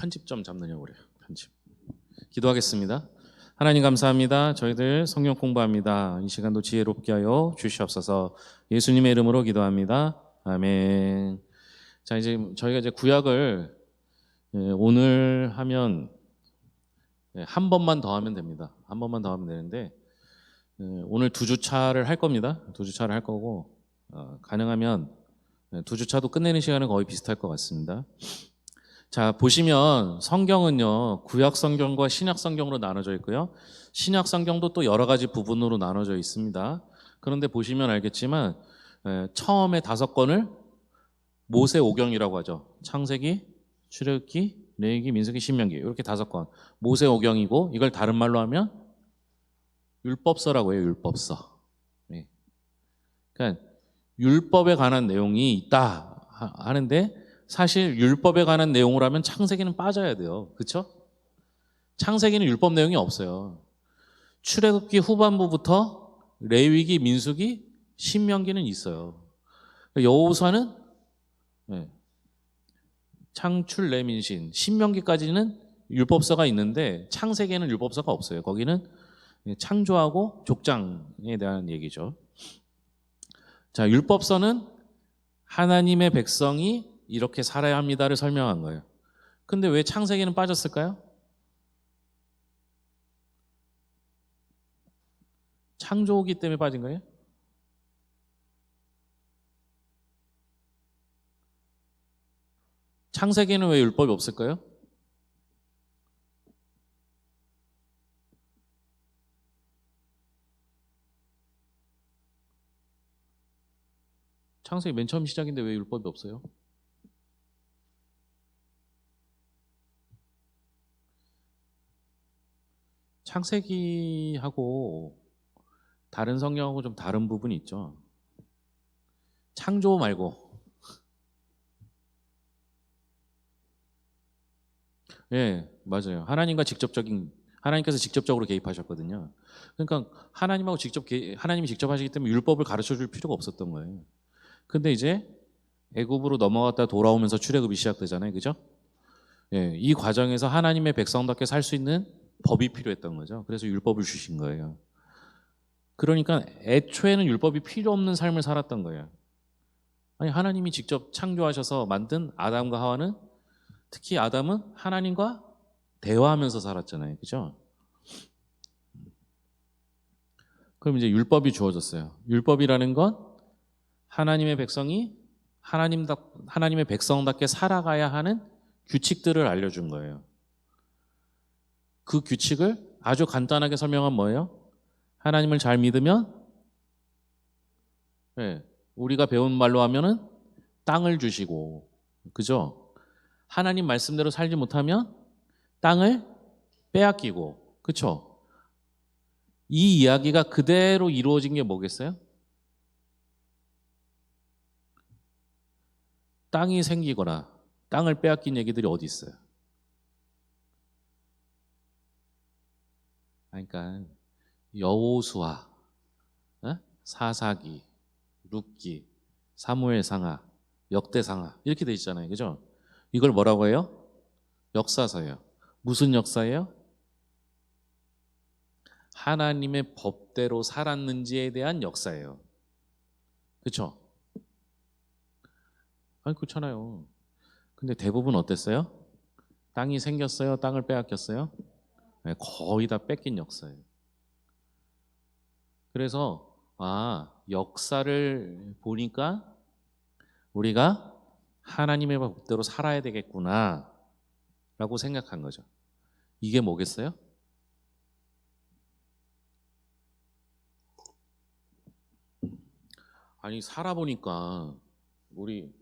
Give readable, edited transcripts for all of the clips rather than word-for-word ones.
편집 좀 잡느냐고 그래요. 편집. 기도하겠습니다. 하나님 감사합니다. 저희들 성경 공부합니다. 이 시간도 지혜롭게 하여 주시옵소서. 예수님의 이름으로 기도합니다. 아멘. 자, 이제 저희가 구약을 오늘 하면 한 번만 더 하면 됩니다. 한 번만 더 하면 되는데 오늘 두 주차를 할 겁니다. 두 주차를 할 거고 가능하면 두 주차도 끝내는 시간은 거의 비슷할 것 같습니다. 자, 보시면 성경은요, 구약 성경과 신약 성경으로 나눠져 있고요. 신약 성경도 또 여러 가지 부분으로 나눠져 있습니다. 그런데 보시면 알겠지만 처음에 5권을 모세오경이라고 하죠. 창세기, 출애굽기, 레위기, 민수기, 신명기 이렇게 5권. 모세오경이고 이걸 다른 말로 하면 율법서라고 해요. 율법서. 네. 그러니까 율법에 관한 내용이 있다 하는데 사실 율법에 관한 내용을 하면 창세기는 빠져야 돼요. 그렇죠? 창세기는 율법 내용이 없어요. 출애굽기 후반부부터 레위기, 민수기, 신명기는 있어요. 여호수아는 창출, 레민신, 신명기까지는 율법서가 있는데 창세기에는 율법서가 없어요. 거기는 창조하고 족장에 대한 얘기죠. 자, 율법서는 하나님의 백성이 이렇게 살아야 합니다를 설명한 거예요. 근데 왜 창세기는 빠졌을까요? 창조기 때문에 빠진 거예요? 창세기는 왜 율법이 없을까요? 창세기 맨 처음 시작인데 왜 율법이 없어요? 창세기하고 다른 성경하고 좀 다른 부분이 있죠. 창조 말고. 예, 맞아요. 하나님께서 직접적으로 개입하셨거든요. 그러니까 하나님이 직접 하시기 때문에 율법을 가르쳐 줄 필요가 없었던 거예요. 근데 이제 애굽으로 넘어갔다 돌아오면서 출애굽이 시작되잖아요. 그죠? 예, 이 과정에서 하나님의 백성답게 살 수 있는 법이 필요했던 거죠. 그래서 율법을 주신 거예요. 그러니까 애초에는 율법이 필요 없는 삶을 살았던 거예요. 아니, 하나님이 직접 창조하셔서 만든 아담과 하와는 특히 아담은 하나님과 대화하면서 살았잖아요. 그죠? 그럼 이제 율법이 주어졌어요. 율법이라는 건 하나님의 백성이 하나님의 백성답게 살아가야 하는 규칙들을 알려준 거예요. 그 규칙을 아주 간단하게 설명한 뭐예요? 하나님을 잘 믿으면 우리가 배운 말로 하면은 땅을 주시고, 그죠? 하나님 말씀대로 살지 못하면 땅을 빼앗기고, 그쵸? 이 이야기가 그대로 이루어진 게 뭐겠어요? 땅이 생기거나 땅을 빼앗긴 얘기들이 어디 있어요? 그러니까 여호수아, 사사기, 룻기, 사무엘상하, 역대상하 이렇게 돼 있잖아요. 그죠? 이걸 뭐라고 해요? 역사서예요. 무슨 역사예요? 하나님의 법대로 살았는지에 대한 역사예요. 그렇죠? 아니 그렇잖아요. 근데 대부분 어땠어요? 땅이 생겼어요? 땅을 빼앗겼어요? 네, 거의 다 뺏긴 역사예요. 그래서 역사를 보니까 우리가 하나님의 법대로 살아야 되겠구나 라고 생각한 거죠. 이게 뭐겠어요? 아니 살아보니까 우리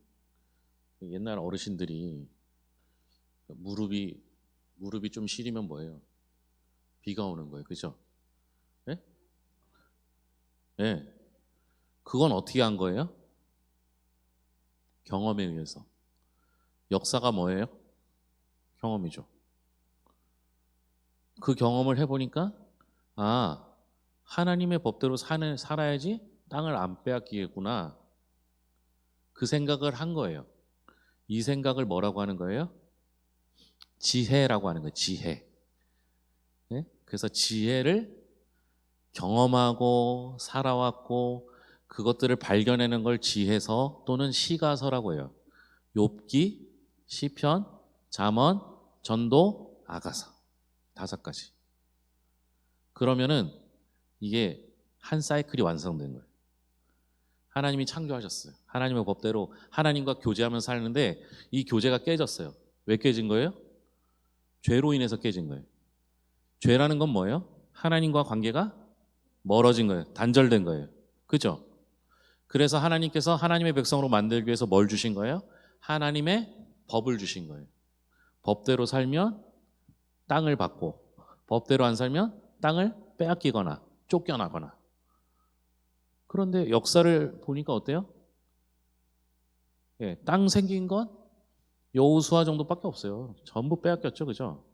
옛날 어르신들이 무릎이 좀 시리면 뭐예요? 비가 오는 거예요. 그죠? 예? 예. 그건 어떻게 한 거예요? 경험에 의해서. 역사가 뭐예요? 경험이죠. 그 경험을 해보니까 하나님의 법대로 살아야지 땅을 안 빼앗기겠구나. 그 생각을 한 거예요. 이 생각을 뭐라고 하는 거예요? 지혜라고 하는 거예요. 지혜. 예? 그래서 지혜를 경험하고 살아왔고 그것들을 발견하는 걸 지혜서 또는 시가서라고 해요. 욥기, 시편, 잠언, 전도, 아가서 5가지. 그러면은 이게 한 사이클이 완성된 거예요. 하나님이 창조하셨어요. 하나님의 법대로 하나님과 교제하면서 사는데 이 교제가 깨졌어요. 왜 깨진 거예요? 죄로 인해서 깨진 거예요. 죄라는 건 뭐예요? 하나님과 관계가 멀어진 거예요. 단절된 거예요. 그죠? 그래서 하나님께서 하나님의 백성으로 만들기 위해서 뭘 주신 거예요? 하나님의 법을 주신 거예요. 법대로 살면 땅을 받고 법대로 안 살면 땅을 빼앗기거나 쫓겨나거나. 그런데 역사를 보니까 어때요? 예, 땅 생긴 건 여호수아 정도밖에 없어요. 전부 빼앗겼죠, 그죠?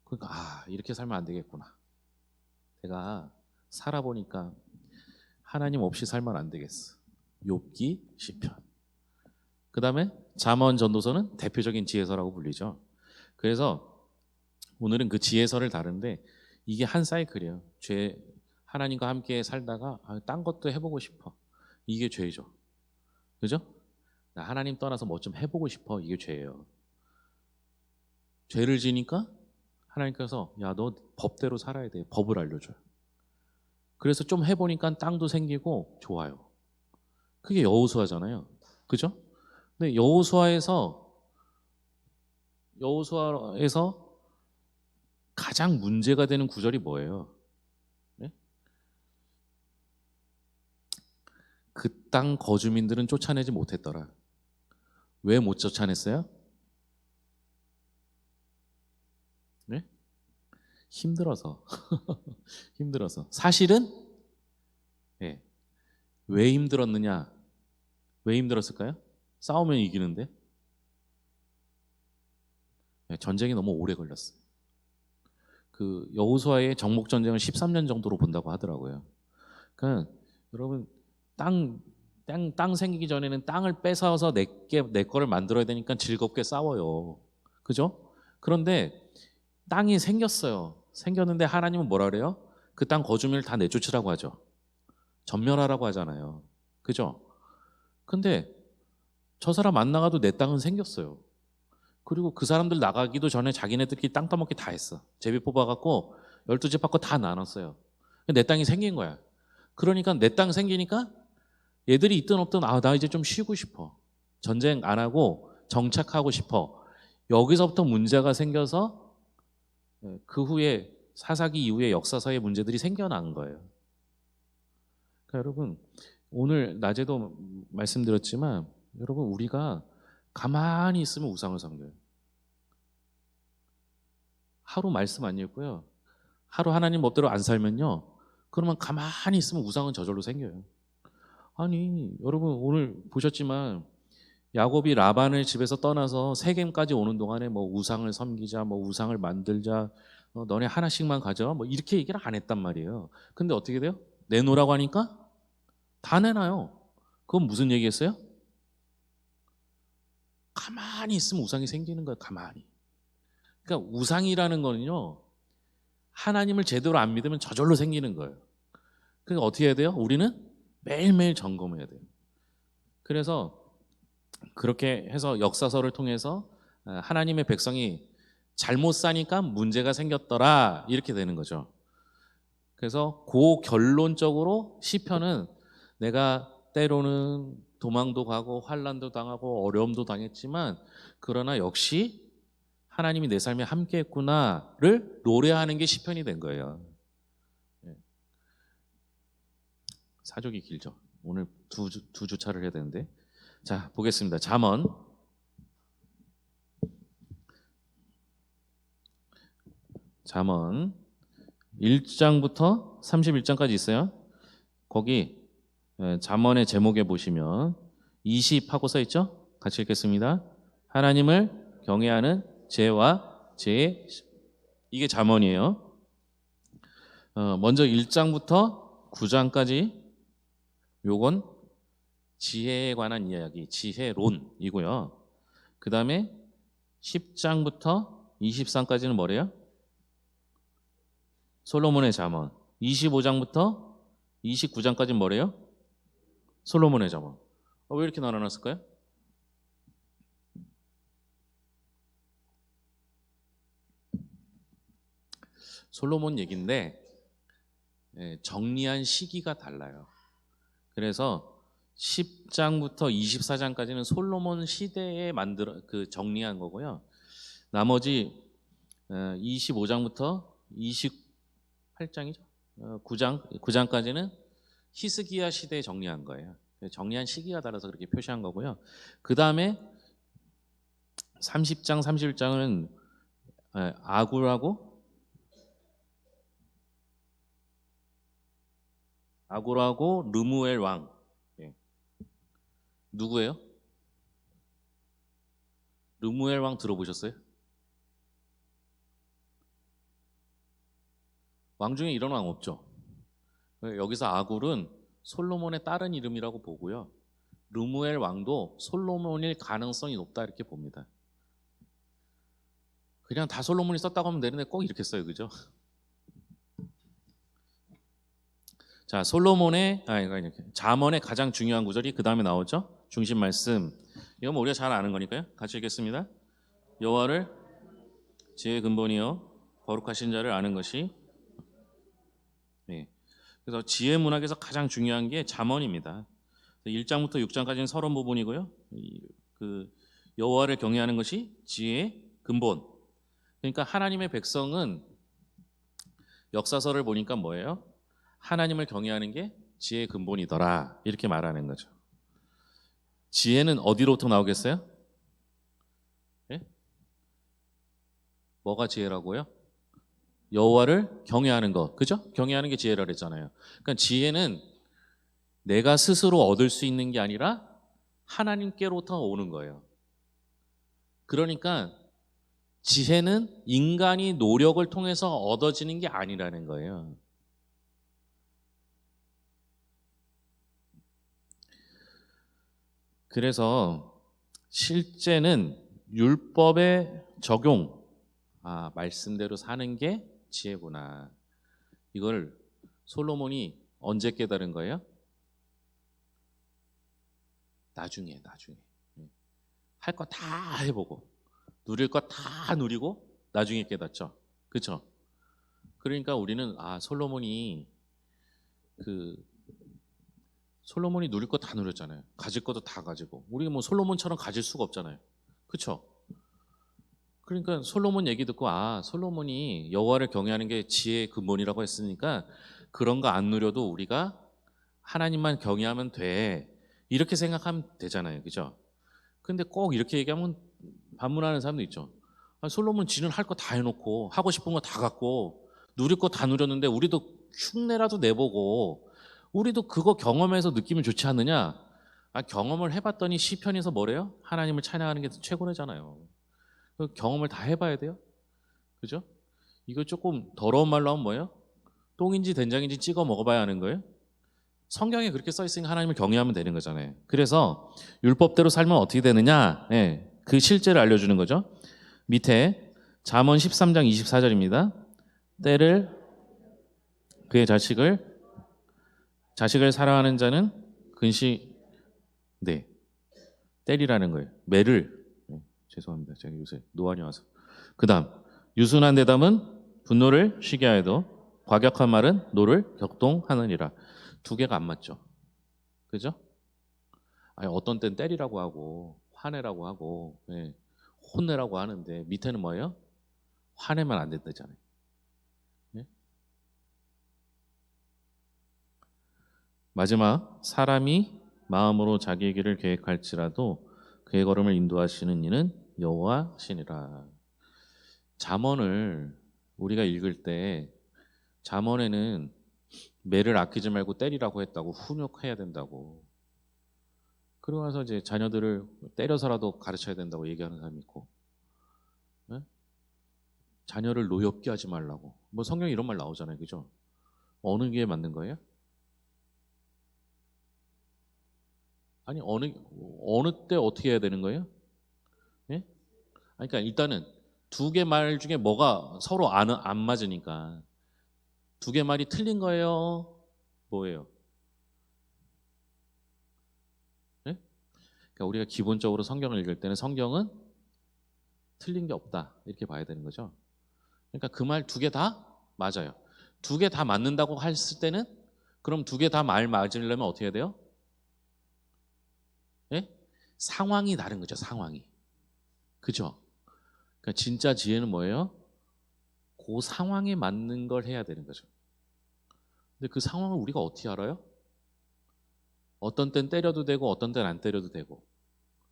그러니까 이렇게 살면 안 되겠구나. 내가 살아보니까 하나님 없이 살면 안 되겠어. 욥기, 시편. 그 다음에 잠언, 전도서는 대표적인 지혜서라고 불리죠. 그래서 오늘은 그 지혜서를 다룬데 이게 한 사이클이에요. 하나님과 함께 살다가 딴 것도 해보고 싶어. 이게 죄죠. 그죠? 나 하나님 떠나서 뭐 좀 해보고 싶어. 이게 죄예요. 죄를 지니까 하나님께서 야, 너 법대로 살아야 돼. 법을 알려줘요. 그래서 좀 해보니까 땅도 생기고 좋아요. 그게 여호수아잖아요. 그죠? 근데 여호수아에서 가장 문제가 되는 구절이 뭐예요? 네? 그 땅 거주민들은 쫓아내지 못했더라. 왜 못 쫓아냈어요? 네? 힘들어서. 힘들어서. 사실은 네. 왜 힘들었느냐? 왜 힘들었을까요? 싸우면 이기는데 네, 전쟁이 너무 오래 걸렸어요. 그 여호수아의 정복 전쟁을 13년 정도로 본다고 하더라고요. 그러니까 여러분 땅 생기기 전에는 땅을 뺏어서 내 거를 만들어야 되니까 즐겁게 싸워요. 그죠? 그런데 땅이 생겼어요. 생겼는데 하나님은 뭐라 그래요? 그 땅 거주민을 다 내쫓으라고 하죠. 전멸하라고 하잖아요. 그죠? 근데 저 사람 안 나가도 내 땅은 생겼어요. 그리고 그 사람들 나가기도 전에 자기네들끼리 땅 따먹기 다 했어. 제비 뽑아갖고 12집 받고 다 나눴어요. 내 땅이 생긴 거야. 그러니까 내 땅 생기니까 얘들이 있든 없든 나 이제 좀 쉬고 싶어. 전쟁 안 하고 정착하고 싶어. 여기서부터 문제가 생겨서 그 후에 사사기 이후에 역사서의 문제들이 생겨난 거예요. 그러니까 여러분 오늘 낮에도 말씀드렸지만 여러분 우리가 가만히 있으면 우상을 섬겨요. 하루 말씀 안 읽고요. 하루 하나님 법대로 안 살면요. 그러면 가만히 있으면 우상은 저절로 생겨요. 아니 여러분 오늘 보셨지만 야곱이 라반을 집에서 떠나서 세겜까지 오는 동안에 뭐 우상을 섬기자, 뭐 우상을 만들자, 너네 하나씩만 가져, 뭐 이렇게 얘기를 안 했단 말이에요. 근데 어떻게 돼요? 내놓으라고 하니까 다 내놔요. 그건 무슨 얘기겠어요? 가만히 있으면 우상이 생기는 거예요. 가만히. 그러니까 우상이라는 거는요. 하나님을 제대로 안 믿으면 저절로 생기는 거예요. 그러니까 어떻게 해야 돼요? 우리는 매일매일 점검해야 돼요. 그래서 그렇게 해서 역사서를 통해서 하나님의 백성이 잘못 사니까 문제가 생겼더라 이렇게 되는 거죠. 그래서 그 결론적으로 시편은 내가 때로는 도망도 가고 환난도 당하고 어려움도 당했지만 그러나 역시 하나님이 내 삶에 함께했구나를 노래하는 게 시편이 된 거예요. 사족이 길죠. 오늘 두 주차를 해야 되는데 자 보겠습니다. 잠언 1장부터 31장까지 있어요. 거기 잠언의 제목에 보시면 20하고 써 있죠? 같이 읽겠습니다. 하나님을 경외하는 죄와 죄의 이게 잠언이에요. 먼저 1장부터 9장까지 요건 지혜에 관한 이야기, 지혜론이고요. 그 다음에 10장부터 23까지는 뭐래요? 솔로몬의 잠언. 25장부터 29장까지는 뭐래요? 솔로몬의 잠언. 왜 이렇게 나눠놨을까요? 솔로몬 얘기인데 정리한 시기가 달라요. 그래서 10장부터 24장까지는 솔로몬 시대에 정리한 거고요. 나머지 25장부터 28장이죠. 9장까지는 히스기야 시대에 정리한 거예요. 정리한 시기가 달라서 그렇게 표시한 거고요. 그 다음에 30장, 31장은 아굴하고 르무엘 왕. 누구예요? 르무엘 왕 들어보셨어요? 왕 중에 이런 왕 없죠. 여기서 아굴은 솔로몬의 다른 이름이라고 보고요. 르무엘 왕도 솔로몬일 가능성이 높다 이렇게 봅니다. 그냥 다 솔로몬이 썼다고 하면 되는데 꼭 이렇게 써요. 그죠? 자, 잠언의 가장 중요한 구절이 그 다음에 나오죠. 중심 말씀. 이건 뭐 우리가 잘 아는 거니까요. 같이 읽겠습니다. 여호와를 지혜의 근본이요 거룩하신 자를 아는 것이. 네. 그래서 지혜 문학에서 가장 중요한 게 잠언입니다. 1장부터 6장까지는 서론 부분이고요. 그 여호와를 경외하는 것이 지혜의 근본. 그러니까 하나님의 백성은 역사서를 보니까 뭐예요? 하나님을 경외하는 게 지혜의 근본이더라 이렇게 말하는 거죠. 지혜는 어디로부터 나오겠어요? 네? 뭐가 지혜라고요? 여호와를 경외하는 것, 그죠? 경외하는 게 지혜라 그랬잖아요. 그러니까 지혜는 내가 스스로 얻을 수 있는 게 아니라 하나님께로부터 오는 거예요. 그러니까 지혜는 인간이 노력을 통해서 얻어지는 게 아니라는 거예요. 그래서 실제는 율법의 적용, 말씀대로 사는 게 지혜구나. 이걸 솔로몬이 언제 깨달은 거예요? 나중에. 할 거 다 해보고 누릴 거 다 누리고 나중에 깨닫죠. 그렇죠? 그러니까 우리는 솔로몬이 누릴 거 다 누렸잖아요. 가질 것도 다 가지고. 우리가 뭐 솔로몬처럼 가질 수가 없잖아요. 그렇죠? 그러니까 솔로몬 얘기 듣고 솔로몬이 여호와를 경외하는 게 지혜의 근본이라고 했으니까 그런 거 안 누려도 우리가 하나님만 경외하면 돼. 이렇게 생각하면 되잖아요. 그죠? 근데 꼭 이렇게 얘기하면 반문하는 사람도 있죠. 솔로몬 지는 할 거 다 해놓고 하고 싶은 거 다 갖고 누릴 거 다 누렸는데 우리도 흉내라도 내보고 우리도 그거 경험해서 느끼면 좋지 않느냐? 경험을 해봤더니 시편에서 뭐래요? 하나님을 찬양하는 게 최고래잖아요. 그 경험을 다 해봐야 돼요. 그죠? 이거 조금 더러운 말로 하면 뭐예요? 똥인지 된장인지 찍어 먹어봐야 하는 거예요. 성경에 그렇게 써 있으니까 하나님을 경외하면 되는 거잖아요. 그래서 율법대로 살면 어떻게 되느냐? 그 실제를 알려주는 거죠. 밑에 잠언 13장 24절입니다. 때를 그의 자식을 사랑하는 자는 때리라는 거예요. 죄송합니다. 제가 요새 노안이 와서. 그 다음 유순한 대담은 분노를 쉬게 하여도 과격한 말은 노를 격동하느니라. 두 개가 안 맞죠. 그죠? 어떤 땐 때리라고 하고 화내라고 하고 혼내라고 하는데 밑에는 뭐예요? 화내면 안 된다잖아요. 마지막, 사람이 마음으로 자기의 길을 계획할지라도 그의 걸음을 인도하시는 이는 여호와시니라. 잠언을 우리가 읽을 때 잠언에는 매를 아끼지 말고 때리라고 했다고, 훈육해야 된다고. 그러고 나서 이제 자녀들을 때려서라도 가르쳐야 된다고 얘기하는 사람이 있고, 자녀를 노엽게 하지 말라고. 뭐 성경에 이런 말 나오잖아요, 그죠? 어느 게 맞는 거예요? 아니 어느 때 어떻게 해야 되는 거예요? 예? 그러니까 일단은 두 개 말 중에 뭐가 서로 안 맞으니까 두 개 말이 틀린 거예요? 뭐예요? 네? 그러니까 우리가 기본적으로 성경을 읽을 때는 성경은 틀린 게 없다 이렇게 봐야 되는 거죠. 그러니까 그 말 두 개 다 맞아요. 두 개 다 맞는다고 했을 때는 그럼 두 개 다 말 맞으려면 어떻게 해야 돼요? 예? 상황이 다른 거죠. 상황이. 그죠? 그러니까 진짜 지혜는 뭐예요? 그 상황에 맞는 걸 해야 되는 거죠. 근데 그 상황을 우리가 어떻게 알아요? 어떤 땐 때려도 되고 어떤 땐 안 때려도 되고.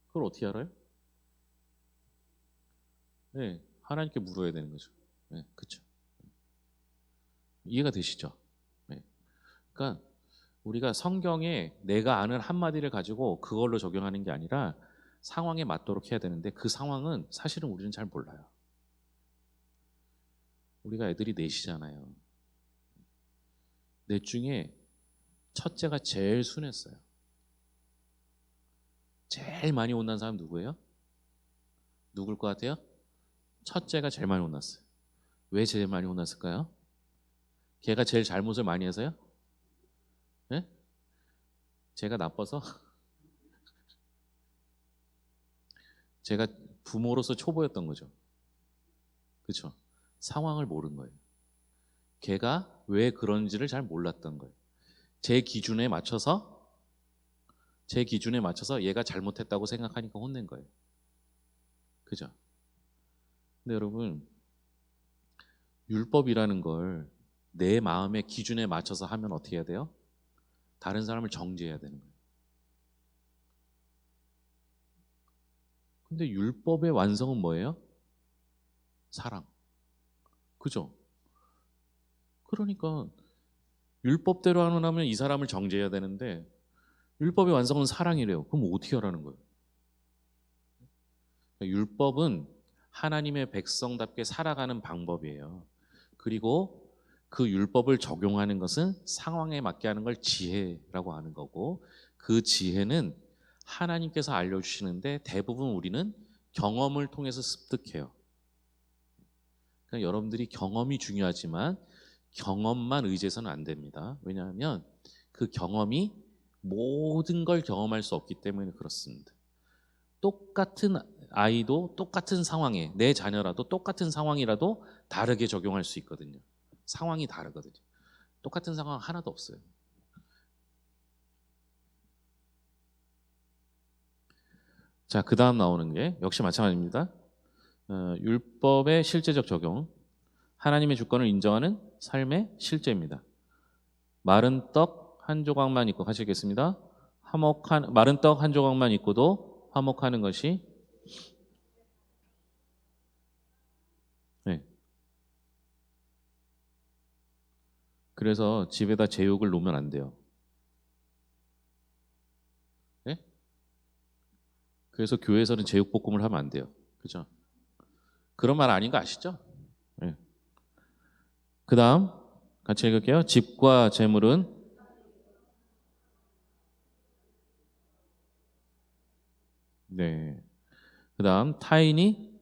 그걸 어떻게 알아요? 네, 하나님께 물어야 되는 거죠. 네, 그렇죠. 이해가 되시죠? 네. 그러니까 우리가 성경에 내가 아는 한마디를 가지고 그걸로 적용하는 게 아니라 상황에 맞도록 해야 되는데 그 상황은 사실은 우리는 잘 몰라요. 우리가 애들이 넷이잖아요. 넷 중에 첫째가 제일 순했어요. 제일 많이 혼난 사람 누구예요? 누굴 것 같아요? 첫째가 제일 많이 혼났어요. 왜 제일 많이 혼났을까요? 걔가 제일 잘못을 많이 해서요? 네? 제가 나빠서? 제가 부모로서 초보였던 거죠. 그렇죠? 상황을 모른 거예요. 걔가 왜 그런지를 잘 몰랐던 거예요. 제 기준에 맞춰서 얘가 잘못했다고 생각하니까 혼낸 거예요. 그죠? 근데 여러분 율법이라는 걸 내 마음의 기준에 맞춰서 하면 어떻게 해야 돼요? 다른 사람을 정죄해야 되는 거예요. 근데 율법의 완성은 뭐예요? 사랑. 그죠? 그러니까 율법대로 하면 이 사람을 정죄해야 되는데 율법의 완성은 사랑이래요. 그럼 어떻게 하라는 거예요? 그러니까 율법은 하나님의 백성답게 살아가는 방법이에요. 그리고 그 율법을 적용하는 것은 상황에 맞게 하는 걸 지혜라고 하는 거고 그 지혜는 하나님께서 알려주시는데 대부분 우리는 경험을 통해서 습득해요. 그러니까 여러분들이 경험이 중요하지만 경험만 의지해서는 안 됩니다. 왜냐하면 그 경험이 모든 걸 경험할 수 없기 때문에 그렇습니다. 똑같은 아이도 똑같은 상황에 내 자녀라도 똑같은 상황이라도 다르게 적용할 수 있거든요. 상황이 다르거든요. 똑같은 상황 하나도 없어요. 자, 그 다음 나오는 게 역시 마찬가지입니다. 율법의 실제적 적용. 하나님의 주권을 인정하는 삶의 실제입니다. 마른 떡 한 조각만 있고 같이 읽겠습니다. 마른 떡 한 조각만 있고도 화목하는 것이 네. 그래서 집에다 제육을 놓으면 안 돼요. 네? 그래서 교회에서는 제육볶음을 하면 안 돼요. 그죠? 그런 말 아닌 거 아시죠? 네. 그 다음 같이 읽을게요. 집과 재물은 네. 그 다음 타인이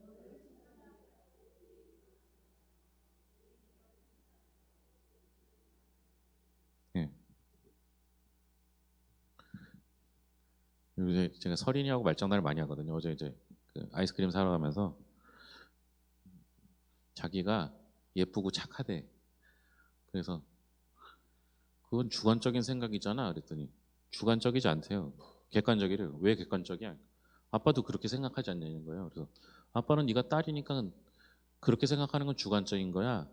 네. 요새 제가 서린이하고 말장난을 많이 하거든요. 어제 이제 그 아이스크림 사러 가면서 자기가 예쁘고 착하대. 그래서 그건 주관적인 생각이잖아. 그랬더니 주관적이지 않대요. 객관적이래요. 왜 객관적이야? 아빠도 그렇게 생각하지 않냐는 거예요. 그래서 아빠는 네가 딸이니까 그렇게 생각하는 건 주관적인 거야.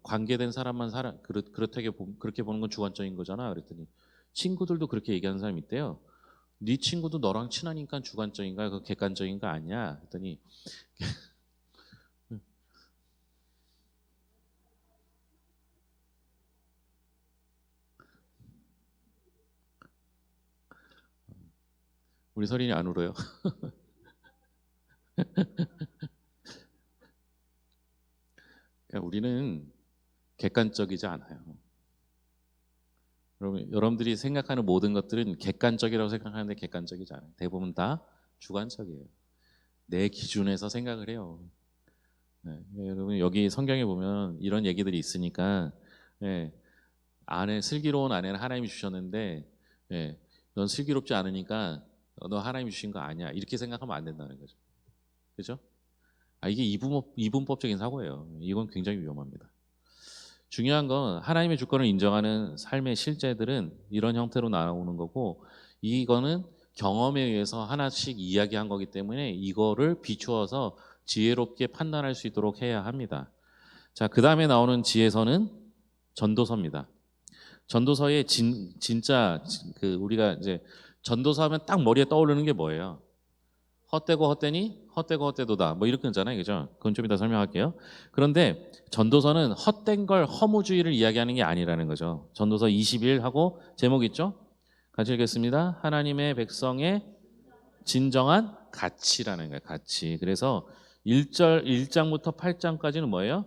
관계된 사람만 그렇게 보는 건 주관적인 거잖아. 그랬더니 친구들도 그렇게 얘기하는 사람이 있대요. 네 친구도 너랑 친하니까 주관적인가? 그 객관적인 거 아니야? 그랬더니 우리 서린이 안 울어요. 그러니까 우리는 객관적이지 않아요. 여러분들이 생각하는 모든 것들은 객관적이라고 생각하는데 객관적이지 않아요. 대부분 다 주관적이에요. 내 기준에서 생각을 해요. 여러분 여기 성경에 보면 이런 얘기들이 있으니까 예, 아내 슬기로운 아내는 하나님이 주셨는데 예, 넌 슬기롭지 않으니까 너 하나님이 주신 거 아니야 이렇게 생각하면 안 된다는 거죠. 그죠? 이게 이분법적인 사고예요. 이건 굉장히 위험합니다. 중요한 건 하나님의 주권을 인정하는 삶의 실제들은 이런 형태로 나오는 거고 이거는 경험에 의해서 하나씩 이야기한 거기 때문에 이거를 비추어서 지혜롭게 판단할 수 있도록 해야 합니다. 자, 그 다음에 나오는 지혜서는 전도서입니다. 전도서의 진짜 그 우리가 이제 전도서 하면 딱 머리에 떠오르는 게 뭐예요? 헛되고 헛되니 헛되고 헛되도다 뭐 이렇게 하잖아요, 그죠? 그건 좀 이따 설명할게요. 그런데 전도서는 헛된 걸 허무주의를 이야기하는 게 아니라는 거죠. 전도서 21하고 제목 있죠? 같이 읽겠습니다. 하나님의 백성의 진정한 가치라는 거예요. 가치. 그래서 1장부터 8장까지는 뭐예요?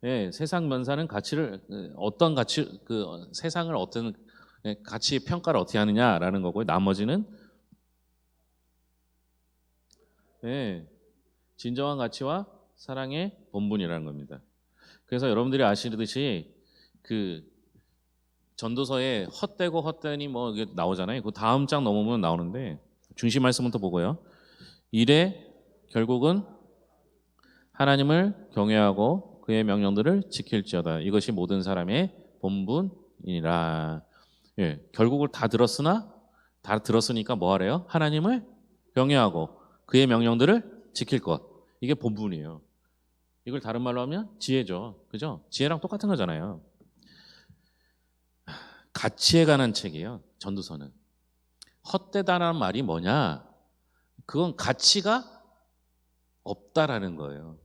예, 세상 면사는 가치를 어떤 가치 세상을 어떤 가치 평가를 어떻게 하느냐라는 거고요. 나머지는 예, 진정한 가치와 사랑의 본분이라는 겁니다. 그래서 여러분들이 아시듯이 그 전도서에 헛되고 헛되니 뭐 이게 나오잖아요. 그 다음 장 넘으면 나오는데 중심 말씀부터 보고요. 이래 결국은 하나님을 경외하고 그의 명령들을 지킬지어다. 이것이 모든 사람의 본분이니라. 예, 결국을 다 들었으니까 뭐 하래요? 하나님을 경외하고 그의 명령들을 지킬 것. 이게 본분이에요. 이걸 다른 말로 하면 지혜죠. 그죠? 지혜랑 똑같은 거잖아요. 가치에 관한 책이에요. 전도서는. 헛되다라는 말이 뭐냐? 그건 가치가 없다라는 거예요.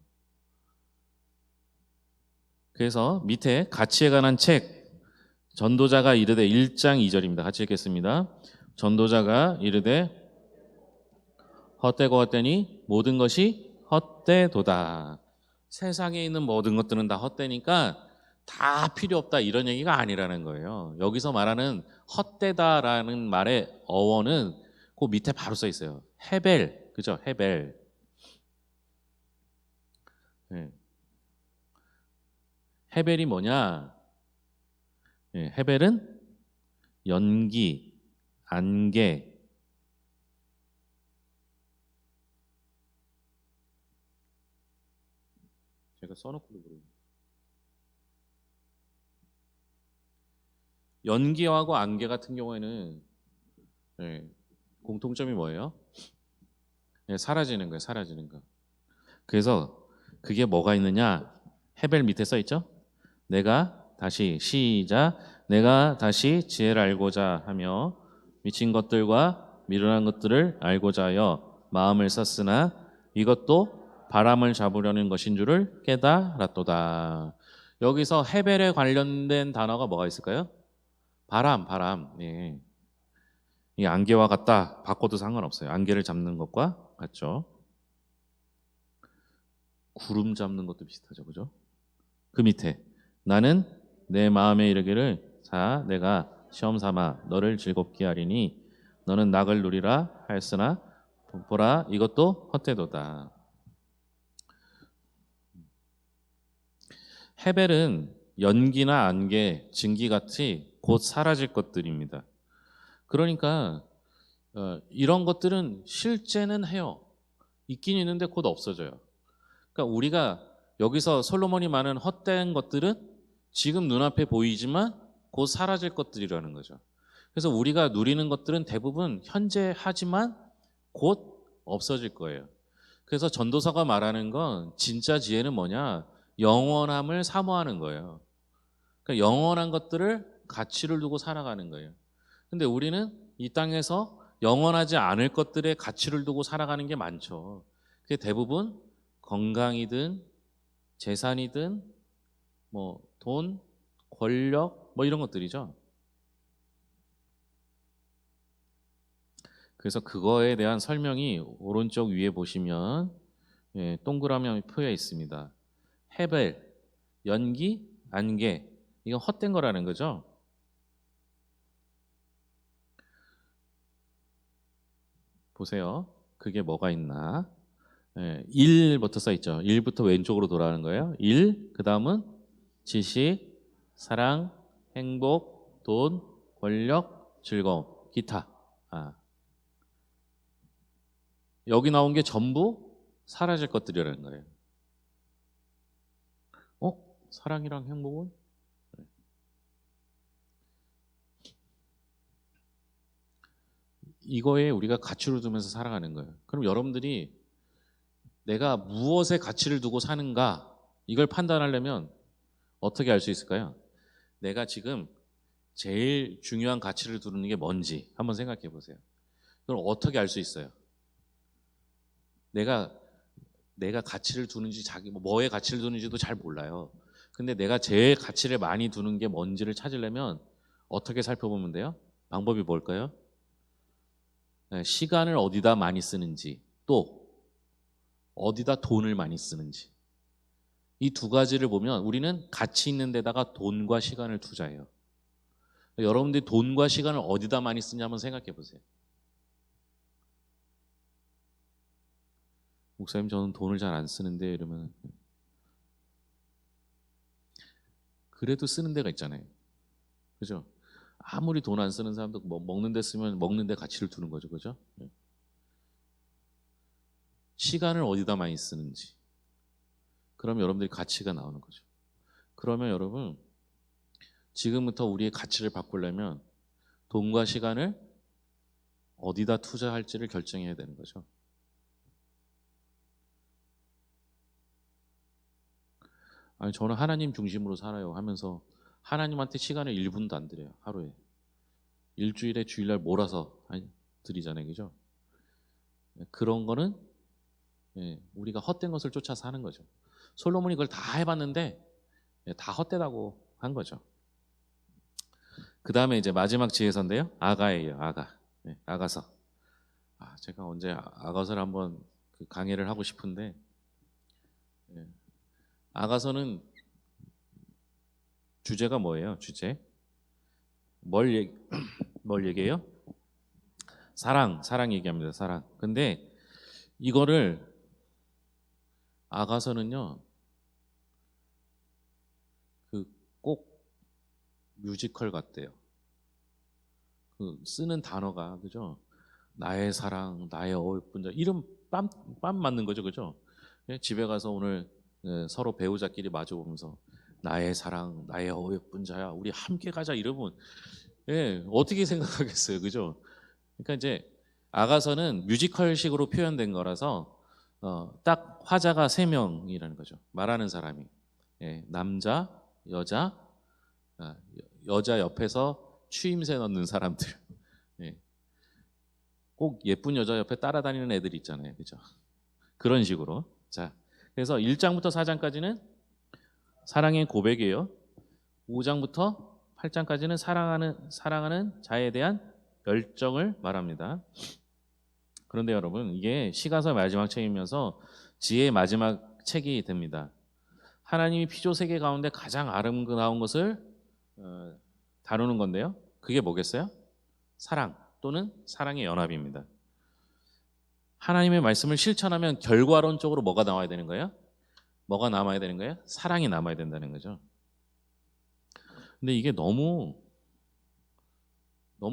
그래서 밑에 가치에 관한 책 전도자가 이르되 1장 2절입니다. 같이 읽겠습니다. 전도자가 이르되 헛되고 헛되니 모든 것이 헛되도다. 세상에 있는 모든 것들은 다 헛되니까 다 필요 없다 이런 얘기가 아니라는 거예요. 여기서 말하는 헛되다라는 말의 어원은 그 밑에 바로 써 있어요. 헤벨, 그죠? 헤벨. 네. 헤벨이 뭐냐? 네. 헤벨은 연기, 안개. 제가 써놓고도 그래요. 연기하고 안개 같은 경우에는 네, 공통점이 뭐예요? 네, 사라지는 거예요, 사라지는 거. 그래서 그게 뭐가 있느냐? 헤벨 밑에 써 있죠? 내가 다시 시작. 내가 다시 지혜를 알고자 하며 미친 것들과 미련한 것들을 알고자 하여 마음을 썼으나 이것도 바람을 잡으려는 것인 줄을 깨달았도다. 여기서 헤벨에 관련된 단어가 뭐가 있을까요? 바람, 바람. 예. 이 안개와 같다. 바꿔도 상관없어요. 안개를 잡는 것과 같죠. 구름 잡는 것도 비슷하죠. 그죠? 그 밑에 나는 내 마음에 이르기를 자 내가 시험 삼아 너를 즐겁게 하리니 너는 낙을 누리라 하였으나 보라 이것도 헛되도다. 헤벨은 연기나 안개, 증기 같이 곧 사라질 것들입니다. 그러니까 이런 것들은 실제는 해요. 있긴 있는데 곧 없어져요. 그러니까 우리가 여기서 솔로몬이 말하는 헛된 것들은 지금 눈앞에 보이지만 곧 사라질 것들이라는 거죠. 그래서 우리가 누리는 것들은 대부분 현재 하지만 곧 없어질 거예요. 그래서 전도서가 말하는 건 진짜 지혜는 뭐냐? 영원함을 사모하는 거예요. 그러니까 영원한 것들을 가치를 두고 살아가는 거예요. 근데 우리는 이 땅에서 영원하지 않을 것들의 가치를 두고 살아가는 게 많죠. 그게 대부분 건강이든 재산이든 뭐 돈, 권력 뭐 이런 것들이죠. 그래서 그거에 대한 설명이 오른쪽 위에 보시면 동그라미 표에 있습니다. 헤벨, 연기, 안개 이건 헛된 거라는 거죠. 보세요. 그게 뭐가 있나? 일부터 써 있죠. 일부터 왼쪽으로 돌아가는 거예요. 일, 그 다음은 지식, 사랑, 행복, 돈, 권력, 즐거움, 기타. 여기 나온 게 전부 사라질 것들이라는 거예요. 사랑이랑 행복은? 이거에 우리가 가치를 두면서 살아가는 거예요. 그럼 여러분들이 내가 무엇에 가치를 두고 사는가 이걸 판단하려면 어떻게 알 수 있을까요? 내가 지금 제일 중요한 가치를 두는 게 뭔지 한번 생각해 보세요. 그럼 어떻게 알 수 있어요? 내가 가치를 두는지 뭐에 가치를 두는지도 잘 몰라요. 근데 내가 제일 가치를 많이 두는 게 뭔지를 찾으려면 어떻게 살펴보면 돼요? 방법이 뭘까요? 시간을 어디다 많이 쓰는지, 또 어디다 돈을 많이 쓰는지. 이 두 가지를 보면 우리는 가치 있는 데다가 돈과 시간을 투자해요. 여러분들이 돈과 시간을 어디다 많이 쓰냐 한번 생각해 보세요. 목사님 저는 돈을 잘 안 쓰는데 이러면 그래도 쓰는 데가 있잖아요. 그죠? 아무리 돈 안 쓰는 사람도 뭐 먹는 데 쓰면 먹는 데 가치를 두는 거죠. 그죠? 시간을 어디다 많이 쓰는지. 그러면 여러분들이 가치가 나오는 거죠. 그러면 여러분 지금부터 우리의 가치를 바꾸려면 돈과 시간을 어디다 투자할지를 결정해야 되는 거죠. 아니 저는 하나님 중심으로 살아요 하면서 하나님한테 시간을 1분도 안 드려요. 하루에. 일주일에 주일날 몰아서 드리잖아요. 그죠? 그런 거는 우리가 헛된 것을 쫓아서 하는 거죠. 솔로몬이 그걸 다 해봤는데 다 헛되다고 한 거죠. 그 다음에 이제 마지막 지혜서인데요. 아가예요. 아가. 아가서. 제가 언제 아가서를 한번 강의를 하고 싶은데 아가서는 주제가 뭐예요? 주제? 뭘 얘기해요? 사랑 얘기합니다. 사랑. 근데 이거를 아가서는요. 꼭 뮤지컬 같대요. 쓰는 단어가 그죠? 나의 사랑, 나의 어여쁜 자 이름 빰 맞는 거죠, 그죠? 집에 가서 오늘 서로 배우자끼리 마주보면서 나의 사랑, 나의 어여쁜 자야, 우리 함께 가자 이러면 어떻게 생각하겠어요, 그죠? 그러니까 이제 아가서는 뮤지컬식으로 표현된 거라서 딱 화자가 세 명이라는 거죠. 말하는 사람이 남자, 여자, 여자 옆에서 추임새 넣는 사람들. 예. 꼭 예쁜 여자 옆에 따라다니는 애들 있잖아요. 그죠? 그런 식으로. 자, 그래서 1장부터 4장까지는 사랑의 고백이에요. 5장부터 8장까지는 사랑하는 자에 대한 열정을 말합니다. 그런데 여러분, 이게 시가서 마지막 책이면서 지혜의 마지막 책이 됩니다. 하나님이 피조 세계 가운데 가장 아름다운 것을 다루는 건데요. 그게 뭐겠어요? 사랑 또는 사랑의 연합입니다. 하나님의 말씀을 실천하면 결과론적으로 뭐가 나와야 되는 거예요? 뭐가 남아야 되는 거예요? 사랑이 남아야 된다는 거죠. 근데 이게 너무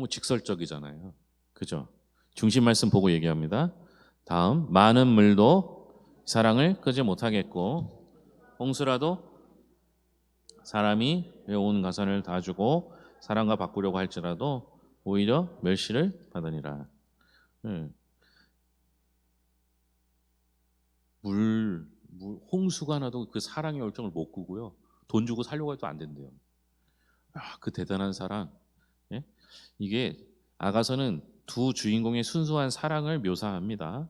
직설적이잖아요. 그죠? 중심 말씀 보고 얘기합니다. 다음, 많은 물도 사랑을 끄지 못하겠고 홍수라도 사람이 온 가산을 다 주고 사랑과 바꾸려고 할지라도 오히려 멸시를 받으니라. 홍수가 나도 그 사랑의 열정을 못 끄고요. 돈 주고 살려고 해도 안 된대요. 그 대단한 사랑. 이게 아가서는 두 주인공의 순수한 사랑을 묘사합니다.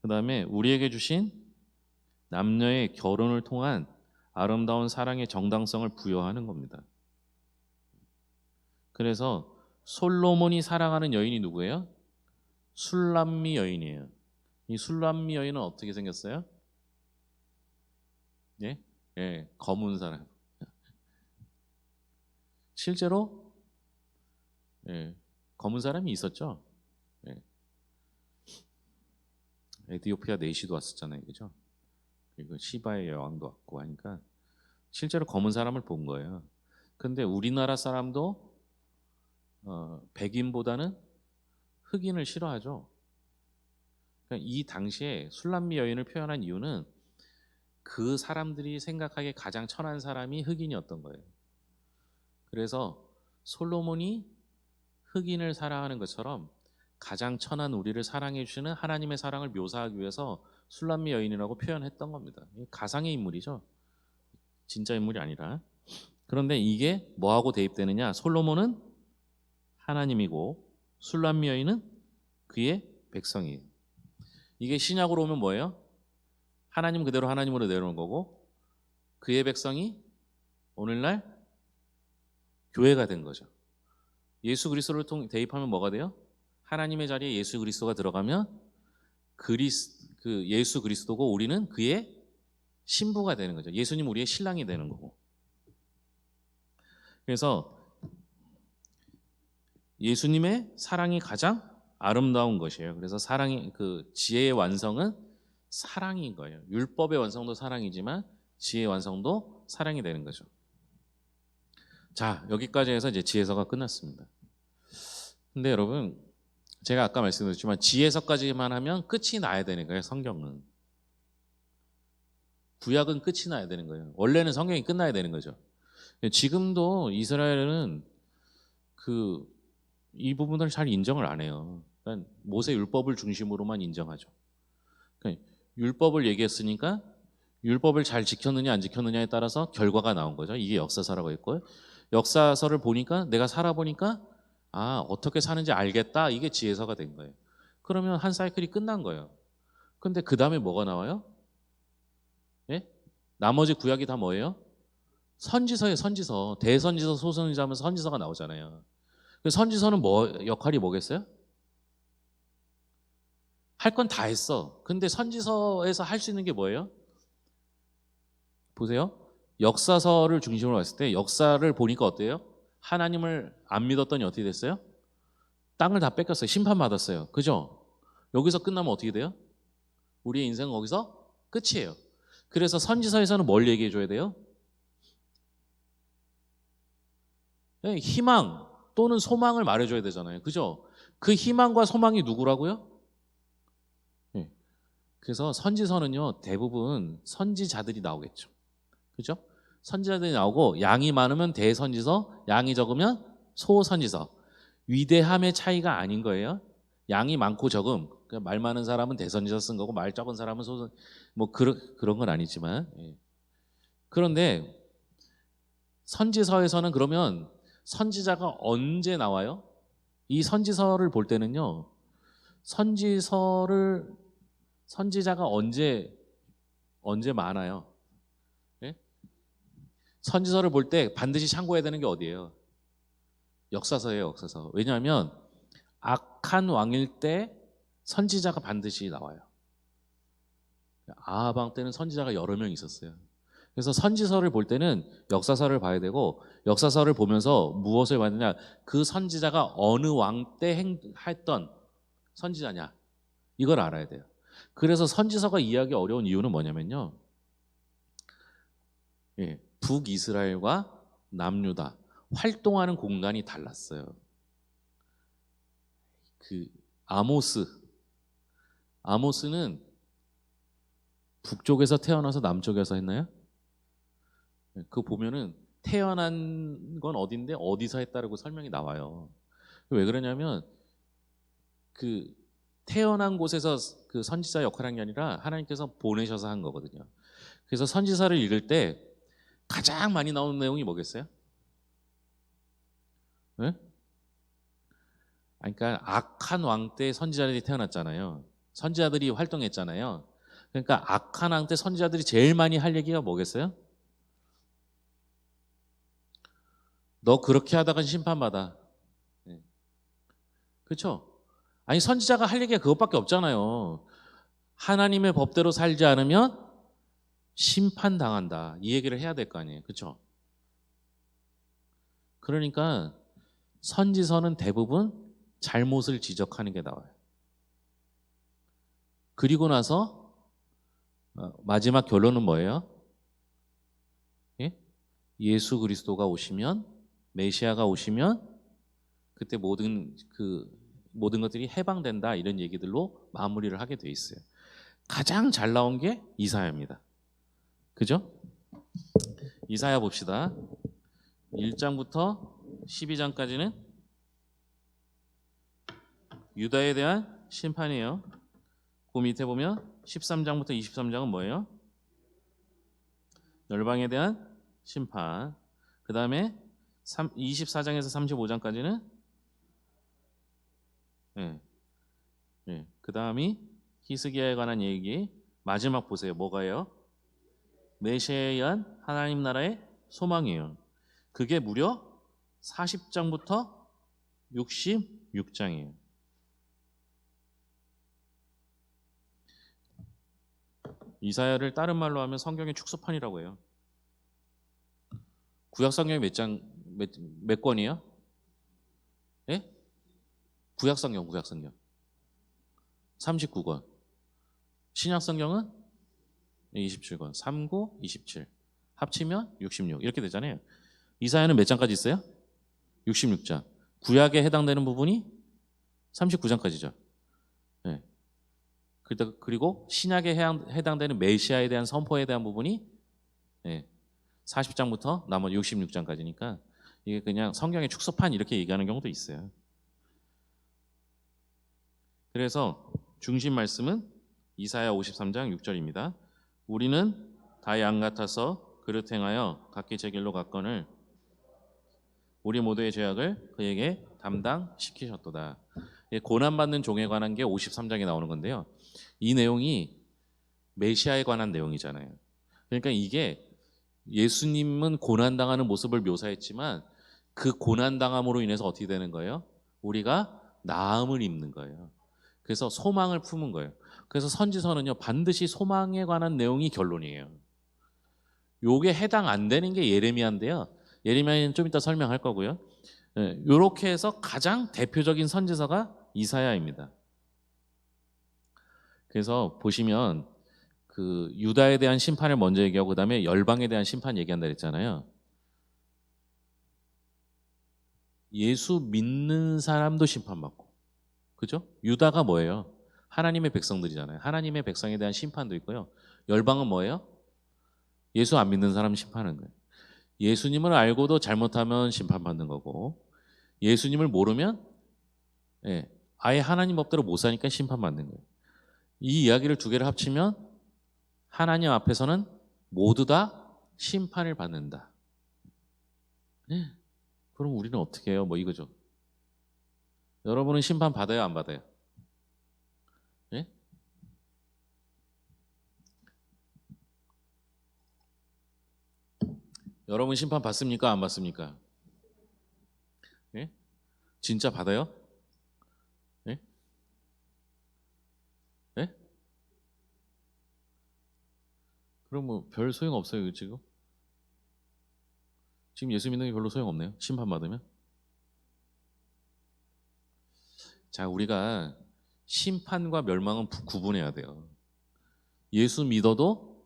그 다음에 우리에게 주신 남녀의 결혼을 통한 아름다운 사랑의 정당성을 부여하는 겁니다. 그래서 솔로몬이 사랑하는 여인이 누구예요? 술람미 여인이에요. 이 술람미 여인은 어떻게 생겼어요? 검은 사람. 실제로 검은 사람이 있었죠. 에티오피아 내시도 왔었잖아요, 그죠? 그리고 시바의 여왕도 왔고 하니까 실제로 검은 사람을 본 거예요. 근데 우리나라 사람도 백인보다는 흑인을 싫어하죠. 그러니까 이 당시에 술람미 여인을 표현한 이유는 그 사람들이 생각하기에 가장 천한 사람이 흑인이었던 거예요. 그래서 솔로몬이 흑인을 사랑하는 것처럼 가장 천한 우리를 사랑해 주시는 하나님의 사랑을 묘사하기 위해서 술람미 여인이라고 표현했던 겁니다. 가상의 인물이죠. 진짜 인물이 아니라. 그런데 이게 뭐하고 대입되느냐? 솔로몬은 하나님이고 술람미 여인은 그의 백성이에요. 이게 신약으로 오면 뭐예요? 하나님 그대로 하나님으로 내려오는 거고 그의 백성이 오늘날 교회가 된 거죠. 예수 그리스도를 대입하면 뭐가 돼요? 하나님의 자리에 예수 그리스도가 들어가면 예수 그리스도고 우리는 그의 신부가 되는 거죠. 예수님 우리의 신랑이 되는 거고. 그래서 예수님의 사랑이 가장 아름다운 것이에요. 그래서 지혜의 완성은 사랑인 거예요. 율법의 완성도 사랑이지만 지혜의 완성도 사랑이 되는 거죠. 자, 여기까지 해서 이제 지혜서가 끝났습니다. 근데 여러분, 제가 아까 말씀드렸지만 지혜서까지만 하면 끝이 나야 되는 거예요, 성경은. 구약은 끝이 나야 되는 거예요. 원래는 성경이 끝나야 되는 거죠. 지금도 이스라엘은 이 부분을 잘 인정을 안 해요. 그러니까 모세 율법을 중심으로만 인정하죠. 그러니까 율법을 얘기했으니까 율법을 잘 지켰느냐 안 지켰느냐에 따라서 결과가 나온 거죠. 이게 역사서라고 했고요. 역사서를 보니까 내가 살아보니까 어떻게 사는지 알겠다. 이게 지혜서가 된 거예요. 그러면 한 사이클이 끝난 거예요. 근데 그 다음에 뭐가 나와요? 예? 나머지 구약이 다 뭐예요? 선지서예요. 선지서. 대선지서, 소선지서 하면서 선지서가 나오잖아요. 그 선지서는 역할이 뭐겠어요? 할 건 다 했어. 근데 선지서에서 할 수 있는 게 뭐예요? 보세요. 역사서를 중심으로 봤을 때 역사를 보니까 어때요? 하나님을 안 믿었더니 어떻게 됐어요? 땅을 다 뺏겼어요. 심판받았어요. 그죠? 여기서 끝나면 어떻게 돼요? 우리의 인생은 거기서 끝이에요. 그래서 선지서에서는 뭘 얘기해 줘야 돼요? 희망 또는 소망을 말해줘야 되잖아요. 그죠? 그 희망과 소망이 누구라고요? 그래서 선지서는요, 대부분 선지자들이 나오겠죠. 그죠? 선지자들이 나오고, 양이 많으면 대선지서, 양이 적으면 소선지서. 위대함의 차이가 아닌 거예요. 양이 많고 적음. 말 많은 사람은 대선지서 쓴 거고, 말 적은 사람은 소선, 그런 건 아니지만. 그런데 선지서에서는 그러면 선지자가 언제 나와요? 이 선지서를 볼 때는요, 선지자가 언제 많아요? 예? 선지서를 볼 때 반드시 참고해야 되는 게 어디예요? 역사서예요, 역사서. 왜냐하면 악한 왕일 때 선지자가 반드시 나와요. 아하방 때는 선지자가 여러 명 있었어요. 그래서 선지서를 볼 때는 역사서를 봐야 되고 역사서를 보면서 무엇을 봤느냐? 그 선지자가 어느 왕 때 했던 선지자냐? 이걸 알아야 돼요. 그래서 선지서가 이해하기 어려운 이유는 뭐냐면요. 북이스라엘과 남유다 활동하는 공간이 달랐어요. 아모스는 북쪽에서 태어나서 남쪽에서 했나요? 그거 보면은 태어난 건 어딘데 어디서 했다라고 설명이 나와요. 왜 그러냐면 태어난 곳에서 그 선지자 역할을 한 게 아니라 하나님께서 보내셔서 한 거거든요. 그래서 선지서를 읽을 때 가장 많이 나오는 내용이 뭐겠어요? 네? 그러니까 악한 왕 때 선지자들이 태어났잖아요. 선지자들이 활동했잖아요. 그러니까 악한 왕 때 선지자들이 제일 많이 할 얘기가 뭐겠어요? 너 그렇게 하다간 심판받아. 그렇죠? 아니 선지자가 할 얘기가 그것밖에 없잖아요. 하나님의 법대로 살지 않으면 심판당한다. 이 얘기를 해야 될 거 아니에요. 그렇죠? 그러니까 선지서는 대부분 잘못을 지적하는 게 나와요. 그리고 나서 마지막 결론은 뭐예요? 예? 예수 그리스도가 오시면, 메시아가 오시면 그때 모든 것들이 해방된다, 이런 얘기들로 마무리를 하게 돼 있어요. 가장 잘 나온 게 이사야입니다. 그죠? 이사야 봅시다. 1장부터 12장까지는 유다에 대한 심판이에요. 그 밑에 보면 13장부터 23장은 뭐예요? 열방에 대한 심판. 그 다음에 24장에서 35장까지는 그 다음이 히스기야에 관한 얘기. 마지막 보세요. 뭐가요? 메시아에 의한 하나님 나라의 소망이에요. 그게 무려 40장부터 66장이에요. 이사야를 다른 말로 하면 성경의 축소판이라고 해요. 구약 성경이 몇 권이에요? 예? 구약 성경 39권. 신약 성경은 27권. 39, 27. 합치면 66. 이렇게 되잖아요. 이사야는 몇 장까지 있어요? 66장. 구약에 해당되는 부분이 39장까지죠. 네. 그리고 신약에 해당되는 메시아에 대한 선포에 대한 부분이 40장부터 나머지 66장까지니까 이게 그냥 성경의 축소판 이렇게 얘기하는 경우도 있어요. 그래서 중심 말씀은 이사야 53장 6절입니다. 우리는 다 양 같아서 그릇 행하여 각기 제 길로 갔거늘 우리 모두의 죄악을 그에게 담당시키셨도다. 고난받는 종에 관한 게 53장에 나오는 건데요. 이 내용이 메시아에 관한 내용이잖아요. 그러니까 이게 예수님은 고난당하는 모습을 묘사했지만 그 고난당함으로 인해서 어떻게 되는 거예요? 우리가 나음을 입는 거예요. 그래서 소망을 품은 거예요. 그래서 선지서는요, 반드시 소망에 관한 내용이 결론이에요. 요게 해당 안 되는 게 예레미야인데요. 예레미야는 좀 이따 설명할 거고요. 이렇게 해서 가장 대표적인 선지서가 이사야입니다. 그래서 보시면 그 유다에 대한 심판을 먼저 얘기하고 그다음에 열방에 대한 심판 얘기한다 그랬잖아요. 예수 믿는 사람도 심판받고, 그죠? 유다가 뭐예요? 하나님의 백성들이잖아요. 하나님의 백성에 대한 심판도 있고요. 열방은 뭐예요? 예수 안 믿는 사람 심판하는 거예요. 예수님을 알고도 잘못하면 심판받는 거고, 예수님을 모르면 아예 하나님 법대로 못 사니까 심판받는 거예요. 이 이야기를 두 개를 합치면 하나님 앞에서는 모두 다 심판을 받는다. 그럼 우리는 어떻게 해요? 뭐 이거죠. 여러분은 심판 받아요, 안 받아요? 예? 여러분 심판 받습니까? 안 받습니까? 예? 진짜 받아요? 예? 예? 그럼 뭐 별 소용 없어요, 지금? 지금 예수 믿는 게 별로 소용 없네요. 심판 받으면. 자, 우리가 심판과 멸망은 구분해야 돼요. 예수 믿어도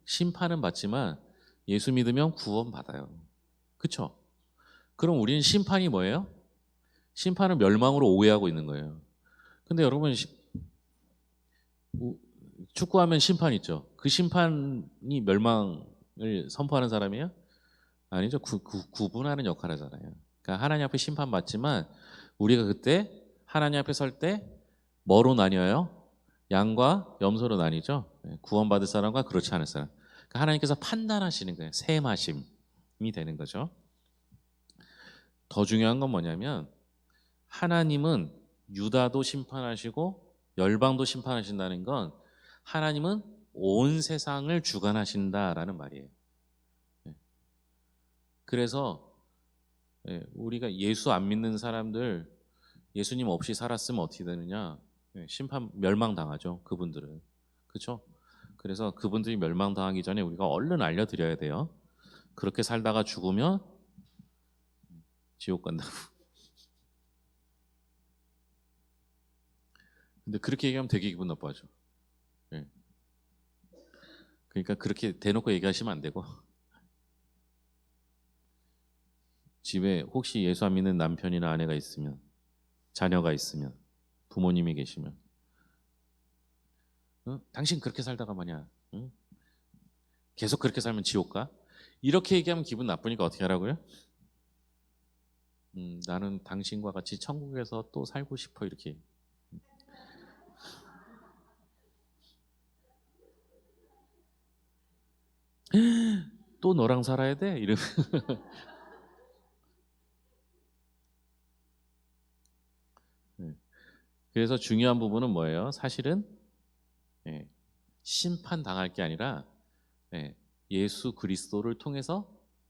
심판은 받지만 예수 믿으면 구원 받아요. 그렇죠? 그럼 우리는 심판이 뭐예요? 심판을 멸망으로 오해하고 있는 거예요. 근데 여러분 축구하면 심판 있죠. 그 심판이 멸망을 선포하는 사람이에요? 아니죠. 구분하는 역할을 하잖아요. 그러니까 하나님 앞에 심판받지만 우리가 그때 하나님 앞에 설 때 뭐로 나뉘어요? 양과 염소로 나뉘죠. 구원받을 사람과 그렇지 않을 사람. 그러니까 하나님께서 판단하시는 거예요. 셈하심이 되는 거죠. 더 중요한 건 뭐냐면 하나님은 유다도 심판하시고 열방도 심판하신다는 건 하나님은 온 세상을 주관하신다라는 말이에요. 그래서 우리가 예수 안 믿는 사람들 예수님 없이 살았으면 어떻게 되느냐? 심판 멸망당하죠. 그분들은. 그렇죠? 그래서 그분들이 멸망당하기 전에 우리가 얼른 알려드려야 돼요. 그렇게 살다가 죽으면 지옥 간다고. 근데 그렇게 얘기하면 되게 기분 나빠져. 예. 그러니까 그렇게 대놓고 얘기하시면 안 되고 집에 혹시 예수 안 믿는 남편이나 아내가 있으면, 자녀가 있으면, 부모님이 계시면, 당신 그렇게 살다가 뭐냐? 응? 계속 그렇게 살면 지옥 가? 이렇게 얘기하면 기분 나쁘니까 어떻게 하라고요? 나는 당신과 같이 천국에서 또 살고 싶어 이렇게. 또 너랑 살아야 돼? 이러면 네. 그래서 중요한 부분은 뭐예요? 사실은 예, 심판 당할 게 아니라 예, 예수 그리스도를 통해서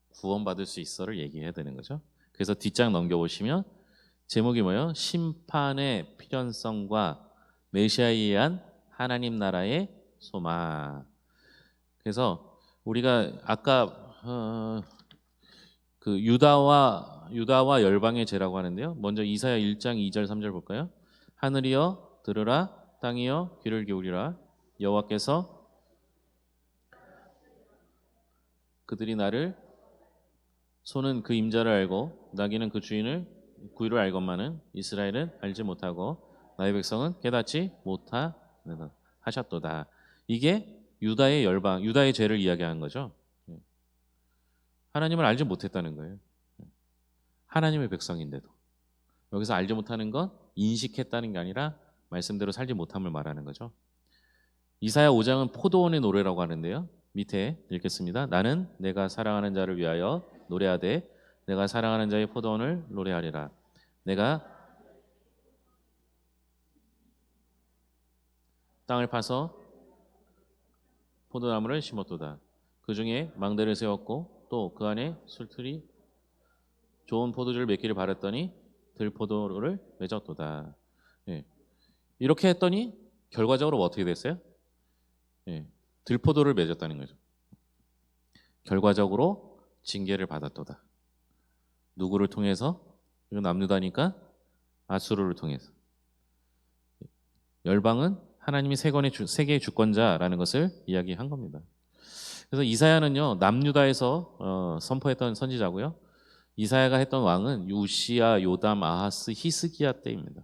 구원받을 수 있어를 얘기해야 되는 거죠. 그래서 뒷장 넘겨보시면 제목이 뭐예요? 심판의 필연성과 메시아에 의한 하나님 나라의 소망. 그래서 우리가 아까 그 유다와 열방의 죄라고 하는데요. 먼저 이사야 1장 2절 3절 볼까요? 하늘이여 들으라, 땅이여 귀를 기울이라. 여호와께서 그들이 나를 소는 그 임자를 알고 나귀는 그 주인을 구유를 알건만은 이스라엘은 알지 못하고 나의 백성은 깨닫지 못하느라 하셨도다. 이게 유다의 열방, 유다의 죄를 이야기하는 거죠. 하나님을 알지 못했다는 거예요. 하나님의 백성인데도 여기서 알지 못하는 건 인식했다는 게 아니라 말씀대로 살지 못함을 말하는 거죠. 이사야 5장은 포도원의 노래라고 하는데요. 밑에 읽겠습니다. 나는 내가 사랑하는 자를 위하여 노래하되 내가 사랑하는 자의 포도원을 노래하리라. 내가 땅을 파서 포도나무를 심었도다. 그 중에 망대를 세웠고 또 그 안에 술틀이 좋은 포도주를 맺기를 바랐더니 들포도를 맺었도다. 예. 이렇게 했더니 결과적으로 어떻게 됐어요? 예. 들포도를 맺었다는 거죠. 결과적으로 징계를 받았도다. 누구를 통해서? 이건 남유다니까 아수르를 통해서. 열방은 하나님이 세계의 주권자라는 것을 이야기한 겁니다. 그래서 이사야는요 남유다에서 선포했던 선지자고요. 이사야가 했던 왕은 우시야, 요담, 아하스, 히스기야 때입니다.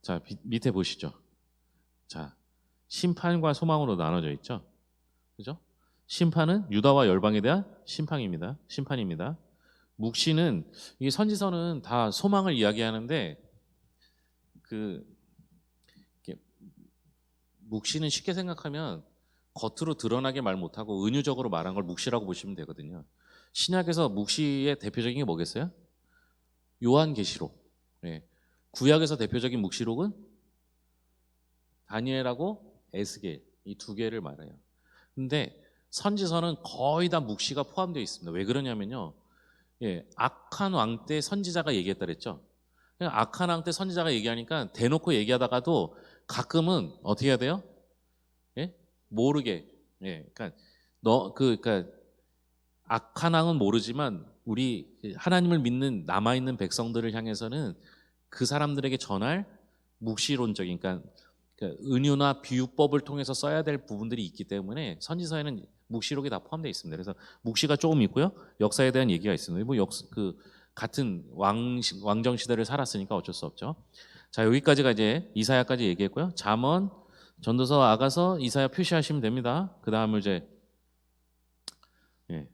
자 밑에 보시죠. 자 심판과 소망으로 나눠져 있죠. 그죠? 심판은 유다와 열방에 대한 심판입니다. 묵시는 이 선지서는 다 소망을 이야기하는데 그 이렇게 묵시는 쉽게 생각하면 겉으로 드러나게 말 못하고 은유적으로 말한 걸 묵시라고 보시면 되거든요. 신약에서 묵시의 대표적인 게 뭐겠어요? 요한계시록. 예. 구약에서 대표적인 묵시록은 다니엘하고 에스겔 이 두 개를 말해요. 근데 선지서는 거의 다 묵시가 포함되어 있습니다. 왜 그러냐면요. 예, 악한 왕 때 선지자가 얘기했다 그랬죠. 악한 왕 때 선지자가 얘기하니까 대놓고 얘기하다가도 가끔은 어떻게 해야 돼요? 예? 모르게. 예. 그러니까 그러니까 악한 왕은 모르지만 우리 하나님을 믿는 남아 있는 백성들을 향해서는 그 사람들에게 전할 묵시론적인 그러니까 은유나 비유법을 통해서 써야 될 부분들이 있기 때문에 선지서에는 묵시록이 다 포함되어 있습니다. 그래서 묵시가 조금 있고요. 역사에 대한 얘기가 있습니다. 뭐 같은 왕정 시대를 살았으니까 어쩔 수 없죠. 자, 여기까지가 이제 이사야까지 얘기했고요. 잠언, 전도서, 아가서, 이사야 표시하시면 됩니다. 그 다음을 이제 예,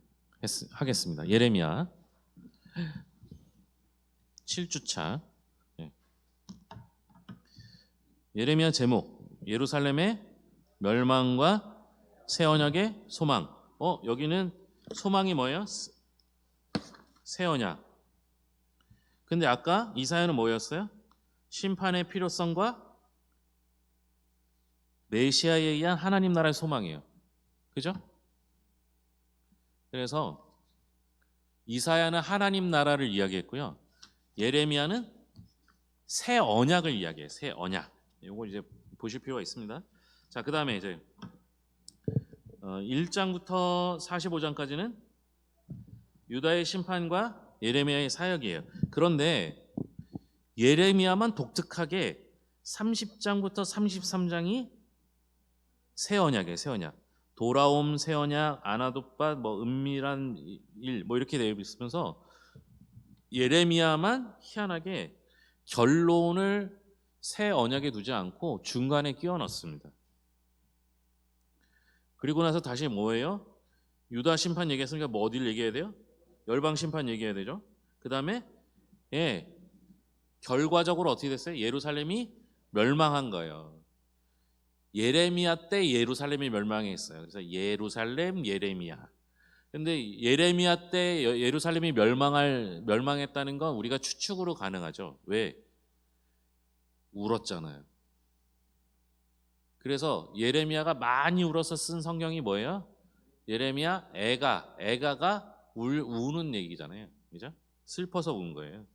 하겠습니다. 예레미야 7주차. 예. 예레미야 제목 예루살렘의 멸망과 새 언약의 소망. 여기는 소망이 뭐예요? 새 언약. 근데 아까 이사야는 뭐였어요? 심판의 필요성과 메시아에 의한 하나님 나라의 소망이에요. 그죠? 그래서 이사야는 하나님 나라를 이야기했고요. 예레미야는 새 언약을 이야기해요. 새 언약. 이거 이제 보실 필요가 있습니다. 자, 그 다음에 이제 1장부터 45장까지는 유다의 심판과 예레미야의 사역이에요. 그런데 예레미야만 독특하게 30장부터 33장이 새 언약이에요. 새 언약. 돌아옴 새 언약, 아나돗밭, 뭐 은밀한 일, 뭐 이렇게 되어 있으면서 예레미야만 희한하게 결론을 새 언약에 두지 않고 중간에 끼워 넣습니다. 그리고 나서 다시 뭐예요? 유다 심판 얘기했으니까 뭐 어디를 얘기해야 돼요? 열방 심판 얘기해야 되죠. 그 다음에 결과적으로 어떻게 됐어요? 예루살렘이 멸망한 거예요. 예레미야 때 예루살렘이 멸망했어요. 그래서 예루살렘 예레미야. 근데 예레미야 때 예루살렘이 멸망했다는 건 우리가 추측으로 가능하죠. 왜? 울었잖아요. 그래서 예레미야가 많이 울어서 쓴 성경이 뭐예요? 예레미야 애가가 우는 얘기잖아요. 그죠? 슬퍼서 운 거예요.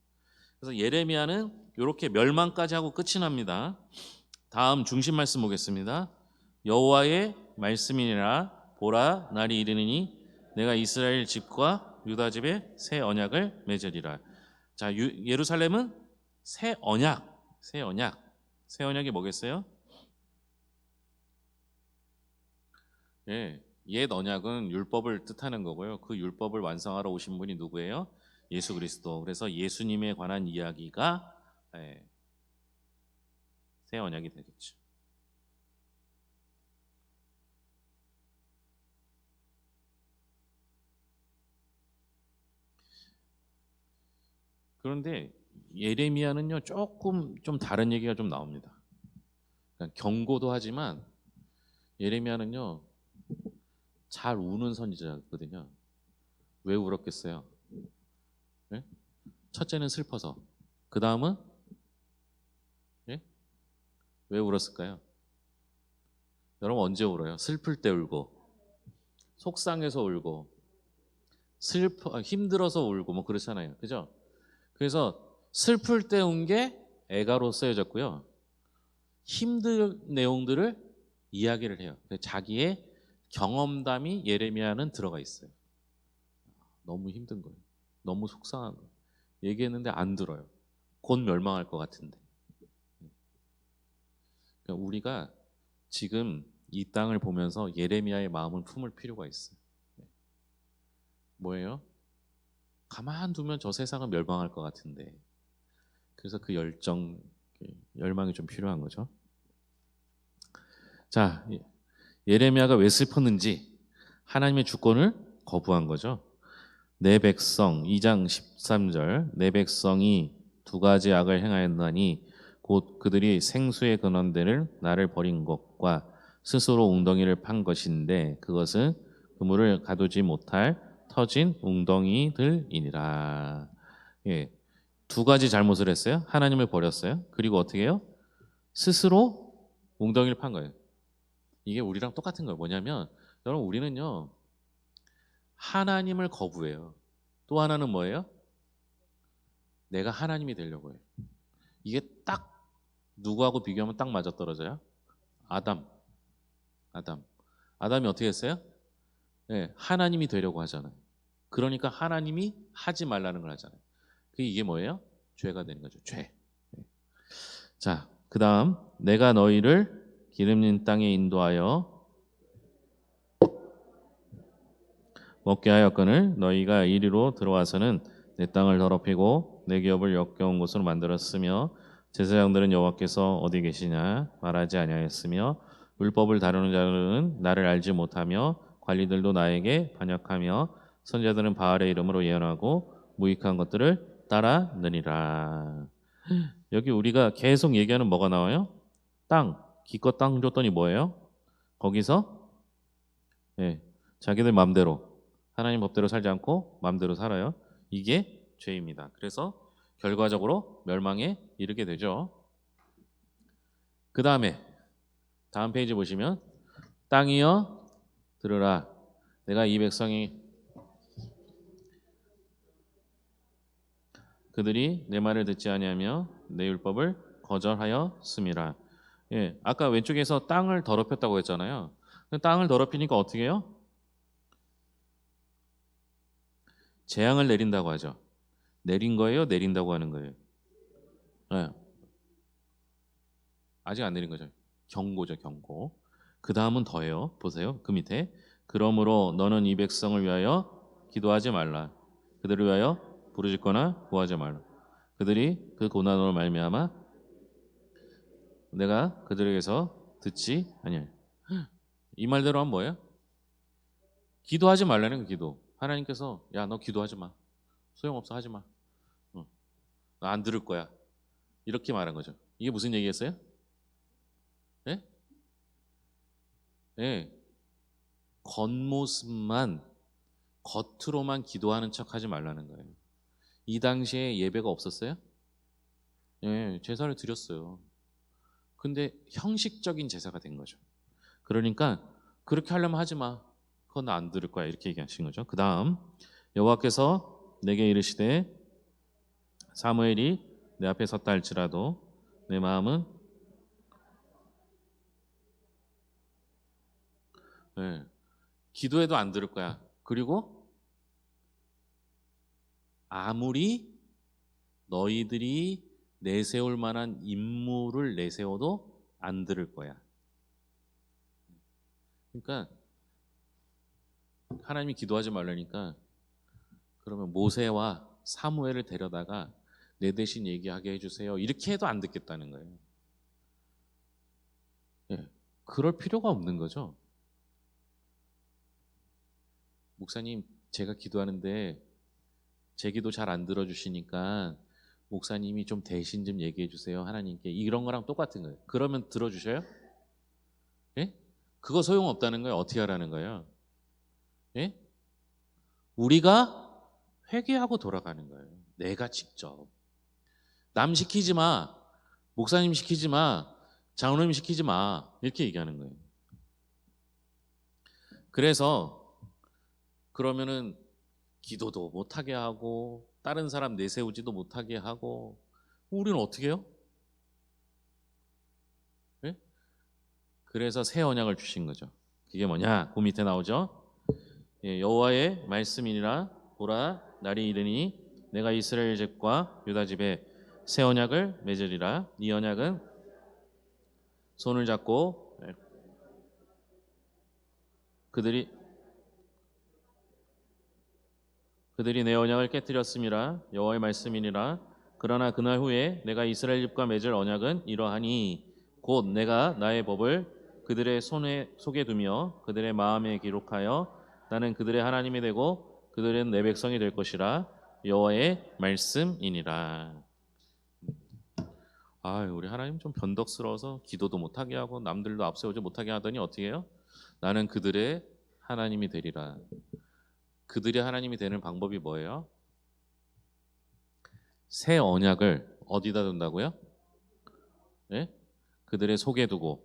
그래서 예레미야는 이렇게 멸망까지 하고 끝이 납니다. 다음 중심 말씀 보겠습니다. 여호와의 말씀이니라 보라 날이 이르느니 내가 이스라엘 집과 유다 집에 새 언약을 맺으리라. 자, 예루살렘은 새 언약이 뭐겠어요? 옛 언약은 율법을 뜻하는 거고요. 그 율법을 완성하러 오신 분이 누구예요? 예수 그리스도. 그래서 예수님에 관한 이야기가 새 언약이 되겠죠. 그런데 예레미야는요 조금 좀 다른 얘기가 좀 나옵니다. 그러니까 경고도 하지만 예레미야는요 잘 우는 선지자거든요. 왜 울었겠어요? 네? 첫째는 슬퍼서. 그 다음은 왜 울었을까요? 여러분 언제 울어요? 슬플 때 울고, 속상해서 울고, 힘들어서 울고 뭐 그렇잖아요. 그죠? 그래서 슬플 때 운 게 애가로 쓰여졌고요. 힘든 내용들을 이야기를 해요. 자기의 경험담이 예레미야는 들어가 있어요. 너무 힘든 거예요. 너무 속상한 거예요. 얘기했는데 안 들어요. 곧 멸망할 것 같은데. 그러니까 우리가 지금 이 땅을 보면서 예레미야의 마음을 품을 필요가 있어요. 뭐예요? 가만두면 저 세상은 멸망할 것 같은데. 그래서 그 열망이 좀 필요한 거죠. 자, 예레미야가 왜 슬펐는지 하나님의 주권을 거부한 거죠. 내 백성 2장 13절 내 백성이 두 가지 악을 행하였나니 곧 그들이 생수의 근원대를 나를 버린 것과 스스로 웅덩이를 판 것인데 그것은 그물을 가두지 못할 터진 웅덩이들이니라. 두 가지 잘못을 했어요. 하나님을 버렸어요. 그리고 어떻게 해요? 스스로 웅덩이를 판 거예요. 이게 우리랑 똑같은 거예요. 뭐냐면 여러분 우리는요 하나님을 거부해요. 또 하나는 뭐예요? 내가 하나님이 되려고 해요. 이게 딱 누구하고 비교하면 딱 맞아떨어져요? 아담. 아담이 어떻게 했어요? 하나님이 되려고 하잖아요. 그러니까 하나님이 하지 말라는 걸 하잖아요. 이게 뭐예요? 죄가 되는 거죠. 죄. 자, 그 다음 내가 너희를 기름진 땅에 인도하여 먹게 하였거늘 너희가 이리로 들어와서는 내 땅을 더럽히고 내 기업을 역겨운 곳으로 만들었으며 제사장들은 여호와께서 어디 계시냐 말하지 아니하였으며 율법을 다루는 자들은 나를 알지 못하며 관리들도 나에게 반역하며 선지자들은 바알의 이름으로 예언하고 무익한 것들을 따라느니라. 여기 우리가 계속 얘기하는 뭐가 나와요? 땅, 기껏 땅 줬더니 뭐예요? 거기서 자기들 마음대로 하나님 법대로 살지 않고 마음대로 살아요. 이게 죄입니다. 그래서 결과적으로 멸망에 이르게 되죠. 그 다음에 다음 페이지 보시면 땅이여 들으라 내가 이 백성이 그들이 내 말을 듣지 아니하며 내 율법을 거절하였음이라. 아까 왼쪽에서 땅을 더럽혔다고 했잖아요. 땅을 더럽히니까 어떻게 해요? 재앙을 내린다고 하죠. 내린 거예요? 내린다고 하는 거예요? 네. 아직 안 내린 거죠. 경고죠, 경고. 그 다음은 더해요. 보세요. 그 밑에. 그러므로 너는 이 백성을 위하여 기도하지 말라. 그들을 위하여 부르짖거나 구하지 말라. 그들이 그 고난으로 말미암아 내가 그들에게서 듣지 아니야. 이 말대로 하면 뭐예요? 기도하지 말라는 그 기도. 하나님께서 야, 너 기도하지 마. 소용없어, 하지 마. 나 안 들을 거야. 이렇게 말한 거죠. 이게 무슨 얘기겠어요? 예? 예. 겉모습만 겉으로만 기도하는 척 하지 말라는 거예요. 이 당시에 예배가 없었어요? 예, 제사를 드렸어요. 근데 형식적인 제사가 된 거죠. 그러니까 그렇게 하려면 하지 마. 그건 나 안 들을 거야. 이렇게 얘기하신 거죠. 그 다음 여호와께서 내게 이르시되 사무엘이 내 앞에 섰다 할지라도 내 마음은 예, 기도해도 안 들을 거야. 그리고 아무리 너희들이 내세울 만한 임무를 내세워도 안 들을 거야. 그러니까 하나님이 기도하지 말라니까 그러면 모세와 사무엘을 데려다가 내 대신 얘기하게 해주세요. 이렇게 해도 안 듣겠다는 거예요. 예, 그럴 필요가 없는 거죠. 목사님, 제가 기도하는데 제 기도 잘 안 들어주시니까 목사님이 좀 대신 좀 얘기해 주세요. 하나님께. 이런 거랑 똑같은 거예요. 그러면 들어주셔요? 예? 그거 소용없다는 거예요. 어떻게 하라는 거예요? 예? 우리가 회개하고 돌아가는 거예요. 내가 직접. 남 시키지 마. 목사님 시키지 마. 장로님 시키지 마. 이렇게 얘기하는 거예요. 그래서 그러면은 기도도 못하게 하고 다른 사람 내세우지도 못하게 하고 우리는 어떻게 해요? 예? 그래서 새 언약을 주신 거죠. 그게 뭐냐? 그 밑에 나오죠. 예, 여호와의 말씀이니라. 보라 날이 이르니 내가 이스라엘 집과 유다 집에 새 언약을 맺으리라. 이 언약은 손을 잡고 그들이 내 언약을 깨뜨렸음이라. 여호와의 말씀이니라. 그러나 그날 후에 내가 이스라엘 집과 맺을 언약은 이러하니 곧 내가 나의 법을 그들의 손에 속에 두며 그들의 마음에 기록하여 나는 그들의 하나님이 되고 그들은 내 백성이 될 것이라. 여호와의 말씀이니라. 아, 우리 하나님 좀 변덕스러워서 기도도 못하게 하고 남들도 앞세우지 못하게 하더니 어떻게 해요? 나는 그들의 하나님이 되리라. 그들의 하나님이 되는 방법이 뭐예요? 새 언약을 어디다 둔다고요? 예? 그들의 속에 두고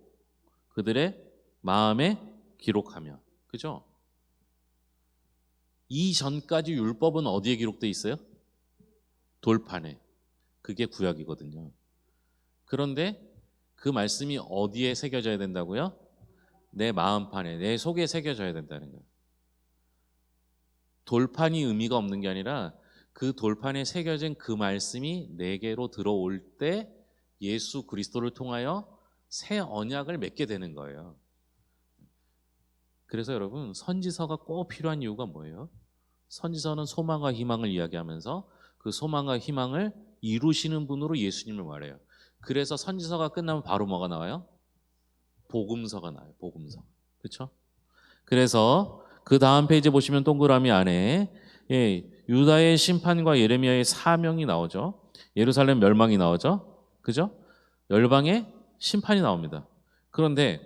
그들의 마음에 기록하며. 그죠? 이전까지 율법은 어디에 기록돼 있어요? 돌판에. 그게 구약이거든요. 그런데 그 말씀이 어디에 새겨져야 된다고요? 내 마음판에, 내 속에 새겨져야 된다는 거예요. 돌판이 의미가 없는 게 아니라 그 돌판에 새겨진 그 말씀이 내게로 들어올 때 예수 그리스도를 통하여 새 언약을 맺게 되는 거예요. 그래서 여러분 선지서가 꼭 필요한 이유가 뭐예요? 선지서는 소망과 희망을 이야기하면서 그 소망과 희망을 이루시는 분으로 예수님을 말해요. 그래서 선지서가 끝나면 바로 뭐가 나와요? 복음서가 나와요. 복음서. 그렇죠? 그래서 그 다음 페이지 보시면 동그라미 안에 유다의 심판과 예레미야의 사명이 나오죠. 예루살렘 멸망이 나오죠. 그죠? 열방의 심판이 나옵니다. 그런데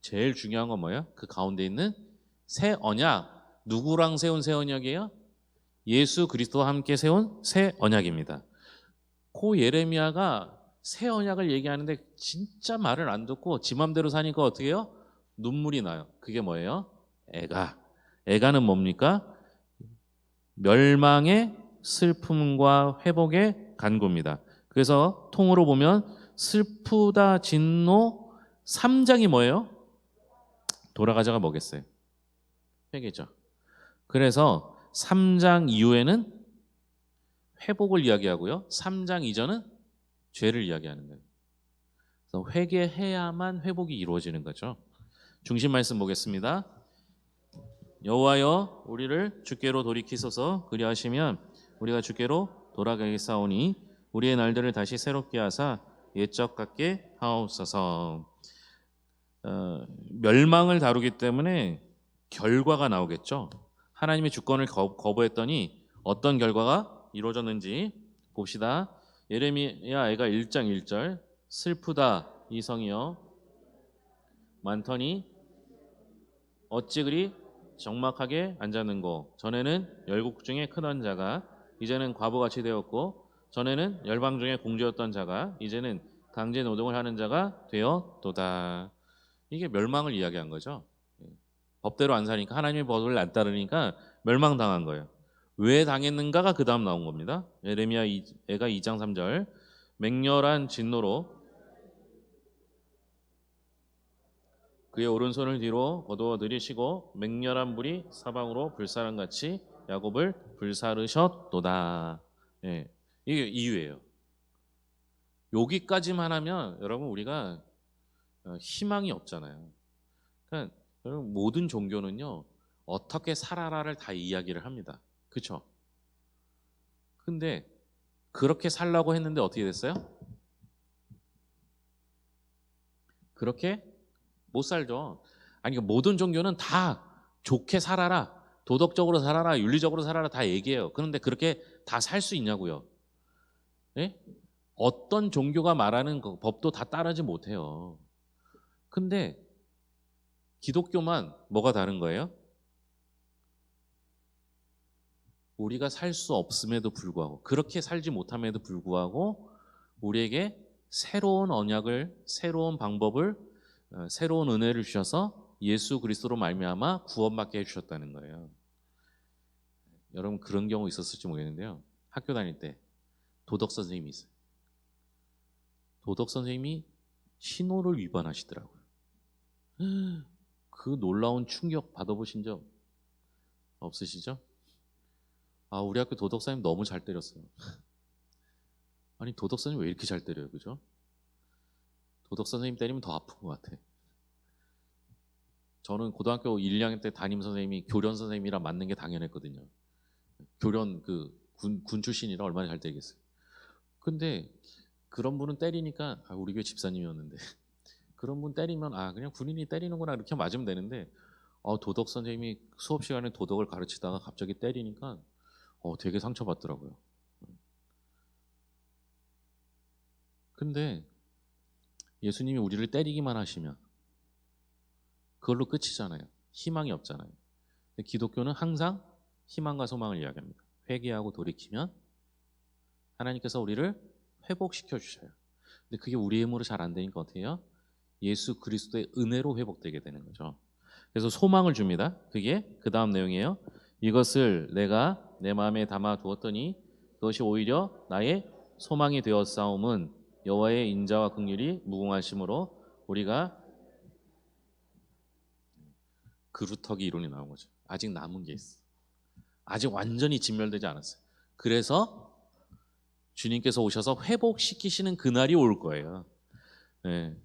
제일 중요한 건 뭐예요? 그 가운데 있는 새 언약. 누구랑 세운 새 언약이에요? 예수 그리스도와 함께 세운 새 언약입니다. 그 예레미야가 새 언약을 얘기하는데 진짜 말을 안 듣고 지 맘대로 사니까 어떻게 해요? 눈물이 나요. 그게 뭐예요? 애가. 애가는 뭡니까? 멸망의 슬픔과 회복의 간구입니다. 그래서 통으로 보면 슬프다 진노 3장이 뭐예요? 돌아가자가 뭐겠어요? 회개죠. 그래서 3장 이후에는 회복을 이야기하고요. 3장 이전은 죄를 이야기하는 거예요. 그래서 회개해야만 회복이 이루어지는 거죠. 중심 말씀 보겠습니다. 여호와여 우리를 주께로 돌이키소서. 그리하시면 우리가 주께로 돌아가겠사오니 우리의 날들을 다시 새롭게 하사 옛적 같게 하옵소서. 멸망을 다루기 때문에 결과가 나오겠죠. 하나님의 주권을 거부했더니 어떤 결과가 이루어졌는지 봅시다. 예레미야 애가 1장 1절 슬프다 이성이여 많더니 어찌 그리 적막하게 앉았는고. 전에는 열국 중에 크던 자가 이제는 과부같이 되었고 전에는 열방 중에 공주였던 자가 이제는 강제 노동을 하는 자가 되었도다. 이게 멸망을 이야기한 거죠. 법대로 안 사니까 하나님의 법을 안 따르니까 멸망당한 거예요. 왜 당했는가가 그 다음 나온 겁니다. 예레미야 애가 2장 3절 맹렬한 진노로 그의 오른손을 뒤로 거두어 들이시고 맹렬한 불이 사방으로 불사른같이 야곱을 불사르셨도다. 예, 이게 이유예요. 여기까지만 하면 여러분 우리가 희망이 없잖아요. 그러니까 여러분 모든 종교는요 어떻게 살아라를 다 이야기를 합니다. 그렇죠? 근데 그렇게 살라고 했는데 어떻게 됐어요? 그렇게 못 살죠. 아니 그러니까 모든 종교는 다 좋게 살아라, 도덕적으로 살아라, 윤리적으로 살아라 다 얘기해요. 그런데 그렇게 다 살 수 있냐고요? 예? 어떤 종교가 말하는 그 법도 다 따르지 못해요. 근데 기독교만 뭐가 다른 거예요? 우리가 살 수 없음에도 불구하고 그렇게 살지 못함에도 불구하고 우리에게 새로운 언약을, 새로운 방법을, 새로운 은혜를 주셔서 예수 그리스도로 말미암아 구원받게 해주셨다는 거예요. 여러분 그런 경우 있었을지 모르겠는데요. 학교 다닐 때 도덕 선생님이 있어요. 도덕 선생님이 신호를 위반하시더라고요. 그 놀라운 충격 받아보신 적 없으시죠? 아, 우리 학교 도덕 선생님 너무 잘 때렸어요. 아니 도덕 선생님 왜 이렇게 잘 때려요, 그죠? 도덕 선생님 때리면 더 아픈 것 같아. 저는 고등학교 1, 2학년 때 담임 선생님이 교련 선생님이랑 맞는 게 당연했거든요. 교련 군 출신이라 얼마나 잘 때리겠어요. 근데 그런 분은 때리니까 우리 교회 집사님이었는데 그런 분 때리면 그냥 군인이 때리는구나 이렇게 맞으면 되는데 도덕 선생님이 수업 시간에 도덕을 가르치다가 갑자기 때리니까 되게 상처받더라고요. 근데 예수님이 우리를 때리기만 하시면 그걸로 끝이잖아요. 희망이 없잖아요. 근데 기독교는 항상 희망과 소망을 이야기합니다. 회개하고 돌이키면 하나님께서 우리를 회복시켜 주셔요. 근데 그게 우리의 힘으로 잘 안 되니까 어떻게 해요? 예수 그리스도의 은혜로 회복되게 되는 거죠. 그래서 소망을 줍니다. 그게 그 다음 내용이에요. 이것을 내가 내 마음에 담아 두었더니 그것이 오히려 나의 소망이 되었사옴은 여호와의 인자와 긍휼이 무궁하심으로 우리가 그루터기 이론이 나온 거죠. 아직 남은 게 있어. 아직 완전히 진멸되지 않았어요. 그래서 주님께서 오셔서 회복시키시는 그날이 올 거예요. 예.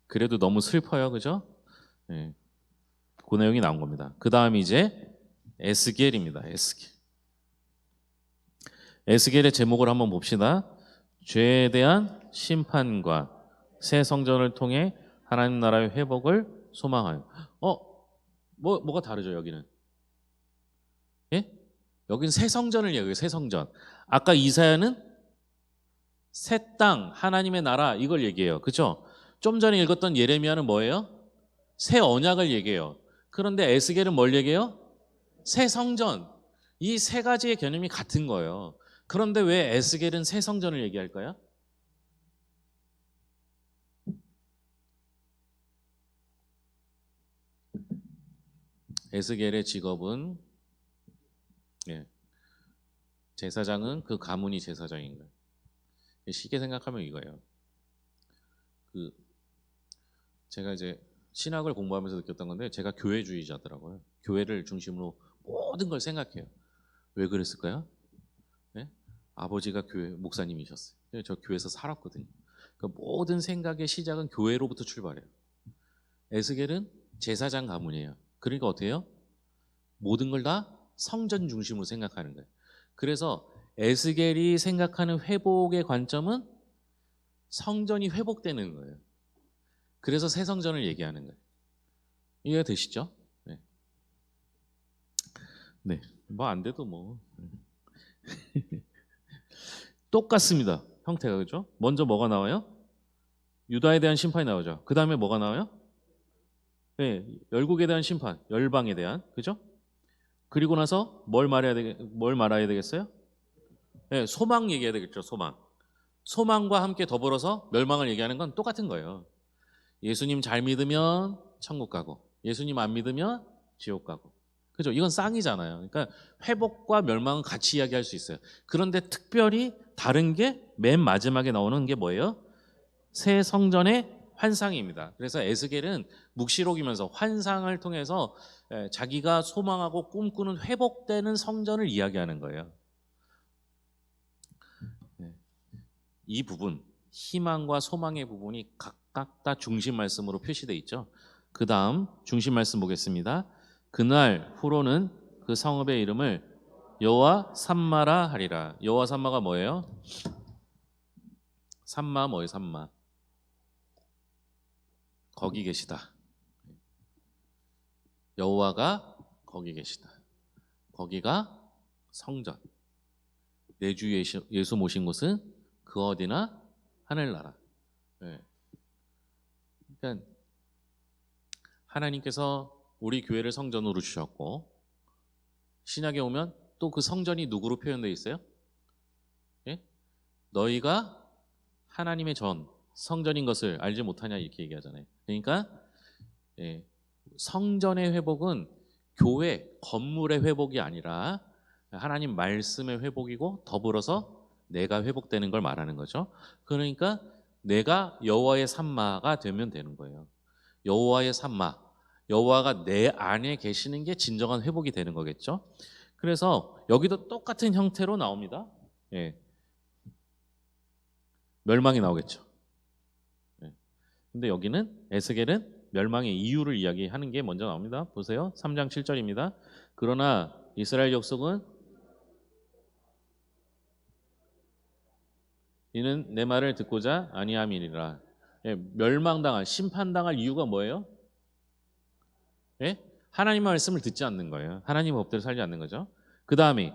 그래도 너무 슬퍼요, 그죠? 예. 그 내용이 나온 겁니다. 그 다음 이제 에스겔입니다. 에스겔. 에스겔의 제목을 한번 봅시다. 죄에 대한 심판과 새 성전을 통해 하나님 나라의 회복을 소망하여. 뭐가 다르죠 여기는? 예? 여기는 새 성전을 얘기해요. 새 성전. 아까 이사야는 새 땅, 하나님의 나라 이걸 얘기해요. 그렇죠? 좀 전에 읽었던 예레미야는 뭐예요? 새 언약을 얘기해요. 그런데 에스겔은 뭘 얘기해요? 새 성전. 이 세 가지의 개념이 같은 거예요. 그런데 왜 에스겔은 새 성전을 얘기할까요? 에스겔의 직업은 제사장은 그 가문이 제사장인 거예요. 쉽게 생각하면 이거예요. 제가 이제 신학을 공부하면서 느꼈던 건데 제가 교회주의자더라고요. 교회를 중심으로 모든 걸 생각해요. 왜 그랬을까요? 네? 아버지가 교회 목사님이셨어요. 저 교회에서 살았거든요. 그러니까 모든 생각의 시작은 교회로부터 출발해요. 에스겔은 제사장 가문이에요. 그러니까 어떻게 해요? 모든 걸 다 성전 중심으로 생각하는 거예요. 그래서 에스겔이 생각하는 회복의 관점은 성전이 회복되는 거예요. 그래서 새 성전을 얘기하는 거예요. 이해가 되시죠? 네. 네. 뭐 안 돼도 뭐. 똑같습니다. 형태가, 그죠? 먼저 뭐가 나와요? 유다에 대한 심판이 나오죠. 그 다음에 뭐가 나와요? 네, 열국에 대한 심판, 열방에 대한, 그죠? 그리고 나서 뭘 말해야 되겠어요? 네, 소망 얘기해야 되겠죠, 소망. 소망과 함께 더불어서 멸망을 얘기하는 건 똑같은 거예요. 예수님 잘 믿으면 천국 가고, 예수님 안 믿으면 지옥 가고. 그죠? 이건 쌍이잖아요. 그러니까 회복과 멸망은 같이 이야기할 수 있어요. 그런데 특별히 다른 게 맨 마지막에 나오는 게 뭐예요? 새 성전의 환상입니다. 그래서 에스겔은 묵시록이면서 환상을 통해서 자기가 소망하고 꿈꾸는 회복되는 성전을 이야기하는 거예요. 이 부분, 희망과 소망의 부분이 각각 다 중심 말씀으로 표시되어 있죠. 그 다음 중심 말씀 보겠습니다. 그날 후로는 그 성읍의 이름을 여호와 삼마라 하리라. 여호와 삼마가 뭐예요? 삼마 뭐예요? 삼마. 거기 계시다. 여호와가 거기 계시다. 거기가 성전. 내 주 예수 모신 곳은 그 어디나 하늘나라. 네. 그러니까 하나님께서 우리 교회를 성전으로 주셨고, 신약에 오면 또 그 성전이 누구로 표현되어 있어요? 예? 너희가 하나님의 전 성전인 것을 알지 못하냐, 이렇게 얘기하잖아요. 그러니까 성전의 회복은 교회 건물의 회복이 아니라 하나님 말씀의 회복이고, 더불어서 내가 회복되는 걸 말하는 거죠. 그러니까 내가 여호와의 삼마가 되면 되는 거예요. 여호와의 삼마, 여호와가 내 안에 계시는 게 진정한 회복이 되는 거겠죠. 그래서 여기도 똑같은 형태로 나옵니다. 예. 멸망이 나오겠죠. 예. 근데 여기는 에스겔은 멸망의 이유를 이야기하는 게 먼저 나옵니다. 보세요. 3장 7절입니다. 그러나 이스라엘 족속은 이는 내 말을 듣고자 아니함이니라. 예, 멸망당할, 심판당할 이유가 뭐예요? 예? 하나님의 말씀을 듣지 않는 거예요. 하나님의 법대로 살지 않는 거죠. 그 다음에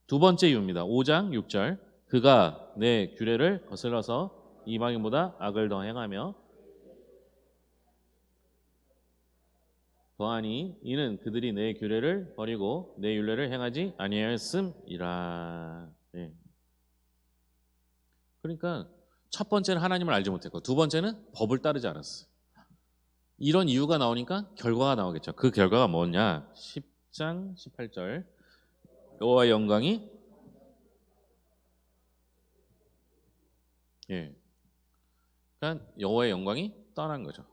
두 번째 이유입니다. 5장 6절. 그가 내 규례를 거슬러서 이방인보다 악을 더 행하며 더하니 이는 그들이 내 규례를 버리고 내 율례를 행하지 아니하였음이라. 예. 그러니까 첫 번째는 하나님을 알지 못했고, 두 번째는 법을 따르지 않았어요. 이런 이유가 나오니까 결과가 나오겠죠. 그 결과가 뭐냐? 10장 18절. 여호와의 영광이 그러니까 여호와의 영광이 떠난 거죠.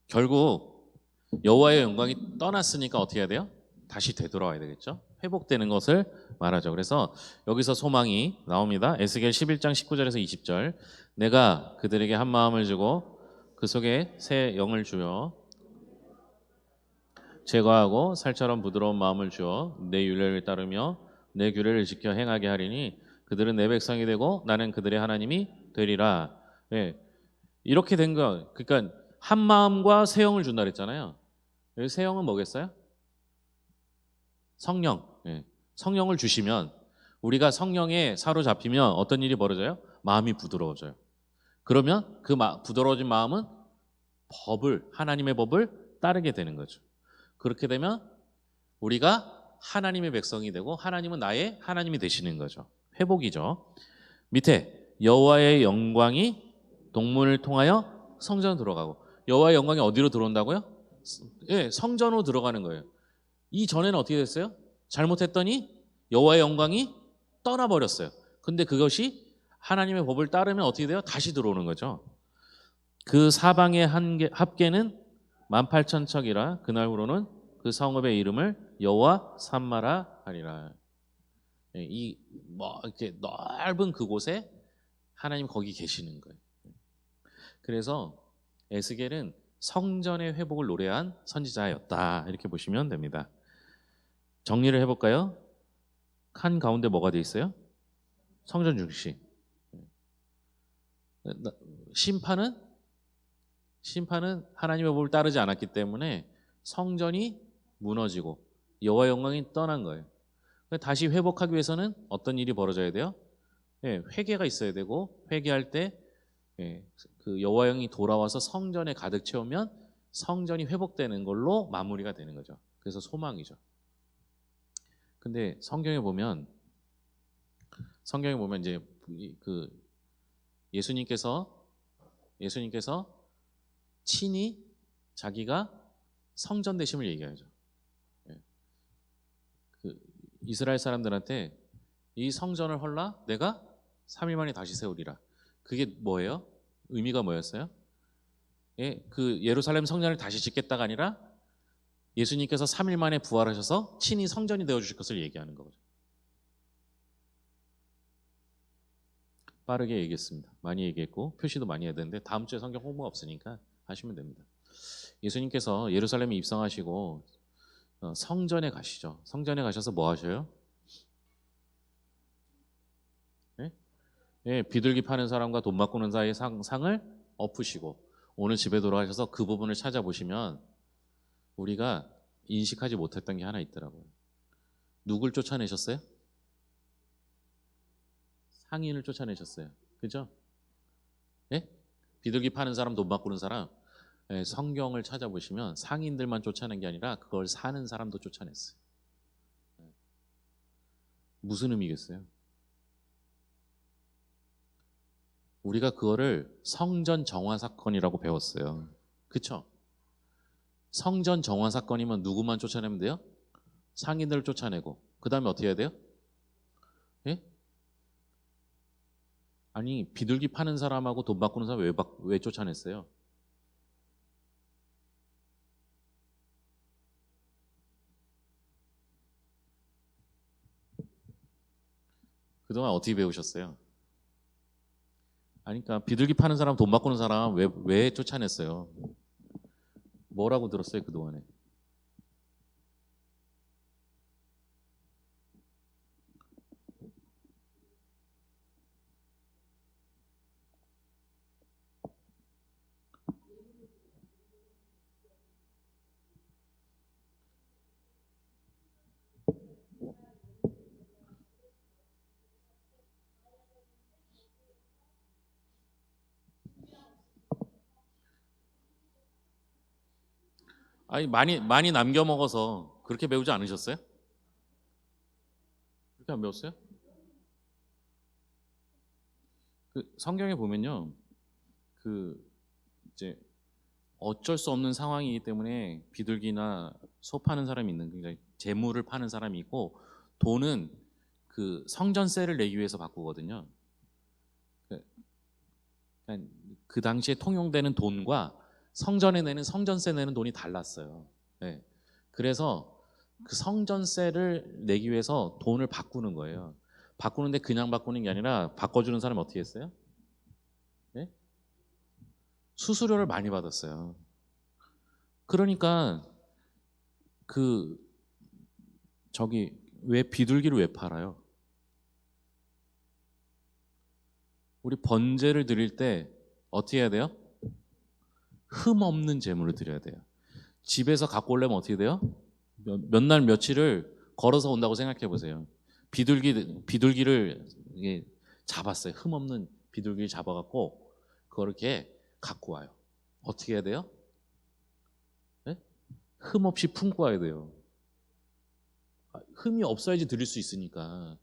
결국 여호와의 영광이 떠났으니까 어떻게 해야 돼요? 다시 되돌아와야 되겠죠. 회복되는 것을 말하죠. 그래서 여기서 소망이 나옵니다. 에스겔 11장 19절에서 20절. 내가 그들에게 한 마음을 주고 그 속에 새 영을 주어 제거하고 살처럼 부드러운 마음을 주어 내 율례를 따르며 내 규례를 지켜 행하게 하리니 그들은 내 백성이 되고 나는 그들의 하나님이 되리라. 예. 이렇게 된 거. 그러니까 한 마음과 새 영을 준다 그랬잖아요. 여기 새 영은 뭐겠어요? 성령. 예. 성령을 주시면, 우리가 성령에 사로잡히면 어떤 일이 벌어져요? 마음이 부드러워져요. 그러면 그 부드러워진 마음은 하나님의 법을 따르게 되는 거죠. 그렇게 되면 우리가 하나님의 백성이 되고 하나님은 나의 하나님이 되시는 거죠. 회복이죠. 밑에 여호와의 영광이 동문을 통하여 성전으로 들어가고, 여호와의 영광이 어디로 들어온다고요? 예, 성전으로 들어가는 거예요. 이전에는 어떻게 됐어요? 잘못했더니 여호와의 영광이 떠나버렸어요. 근데 그것이 하나님의 법을 따르면 어떻게 돼요? 다시 들어오는 거죠. 그 사방의 합계는 18,000척이라 그날 후로는 그 성읍의 이름을 여호와 삼마라 하리라. 이 뭐 이렇게 넓은 그곳에 하나님 거기 계시는 거예요. 그래서 에스겔은 성전의 회복을 노래한 선지자였다. 이렇게 보시면 됩니다. 정리를 해볼까요? 칸 가운데 뭐가 돼 있어요? 성전 중시. 심판은 하나님의 법을 따르지 않았기 때문에 성전이 무너지고 여호와 영광이 떠난 거예요. 다시 회복하기 위해서는 어떤 일이 벌어져야 돼요? 회개가 있어야 되고, 회개할 때 그 여호와 영이 돌아와서 성전에 가득 채우면 성전이 회복되는 걸로 마무리가 되는 거죠. 그래서 소망이죠. 근데 성경에 보면 이제 그 예수님께서 친히 자기가 성전 되심을 얘기하죠. 그 이스라엘 사람들한테 이 성전을 헐라 내가 3일 만에 다시 세우리라. 그게 뭐예요? 의미가 뭐였어요? 그 예루살렘 성전을 다시 짓겠다가 아니라 예수님께서 3일 만에 부활하셔서 친히 성전이 되어 주실 것을 얘기하는 거죠. 빠르게 얘기했습니다. 많이 얘기했고 표시도 많이 해야 되는데 다음 주에 성경 홍보가 없으니까 하시면 됩니다. 예수님께서 예루살렘에 입성하시고 성전에 가시죠. 성전에 가셔서 뭐 하셔요? 비둘기 파는 사람과 돈 바꾸는 사이의 상을 엎으시고 오늘 집에 돌아가셔서 그 부분을 찾아보시면 우리가 인식하지 못했던 게 하나 있더라고요. 누굴 쫓아내셨어요? 상인을 쫓아내셨어요. 그죠? 비둘기 파는 사람, 돈 바꾸는 사람, 성경을 찾아보시면 상인들만 쫓아낸 게 아니라 그걸 사는 사람도 쫓아냈어요. 무슨 의미겠어요? 우리가 그거를 성전 정화 사건이라고 배웠어요. 그쵸? 성전 정화 사건이면 누구만 쫓아내면 돼요? 상인들을 쫓아내고 그 다음에 어떻게 해야 돼요? 아니 비둘기 파는 사람하고 돈 바꾸는 사람 왜 쫓아냈어요? 그동안 어떻게 배우셨어요? 아니 그러니까 비둘기 파는 사람 돈 바꾸는 사람 왜 쫓아냈어요? 뭐라고 들었어요 그동안에? 아니 많이 남겨 먹어서 그렇게 배우지 않으셨어요? 그렇게 안 배웠어요? 그 성경에 보면요, 그 이제 어쩔 수 없는 상황이기 때문에 비둘기나 소 파는 사람이 있는, 그러니까 재물을 파는 사람이 있고 돈은 그 성전세를 내기 위해서 바꾸거든요. 그러니까 그 당시에 통용되는 돈과 성전에 내는 성전세 내는 돈이 달랐어요. 네. 그래서 그 성전세를 내기 위해서 돈을 바꾸는 거예요. 바꾸는데 그냥 바꾸는 게 아니라 바꿔주는 사람이 어떻게 했어요? 네? 수수료를 많이 받았어요. 그러니까 그 저기 왜 비둘기를 왜 팔아요? 우리 번제를 드릴 때 어떻게 해야 돼요? 흠 없는 제물을 드려야 돼요. 집에서 갖고 오려면 어떻게 돼요? 몇 날 며칠을 걸어서 온다고 생각해 보세요. 비둘기를 이게 잡았어요. 흠 없는 비둘기를 잡아갖고 그걸 이렇게 갖고 와요. 어떻게 해야 돼요? 네? 흠 없이 품고 와야 돼요. 흠이 없어야지 드릴 수 있으니까.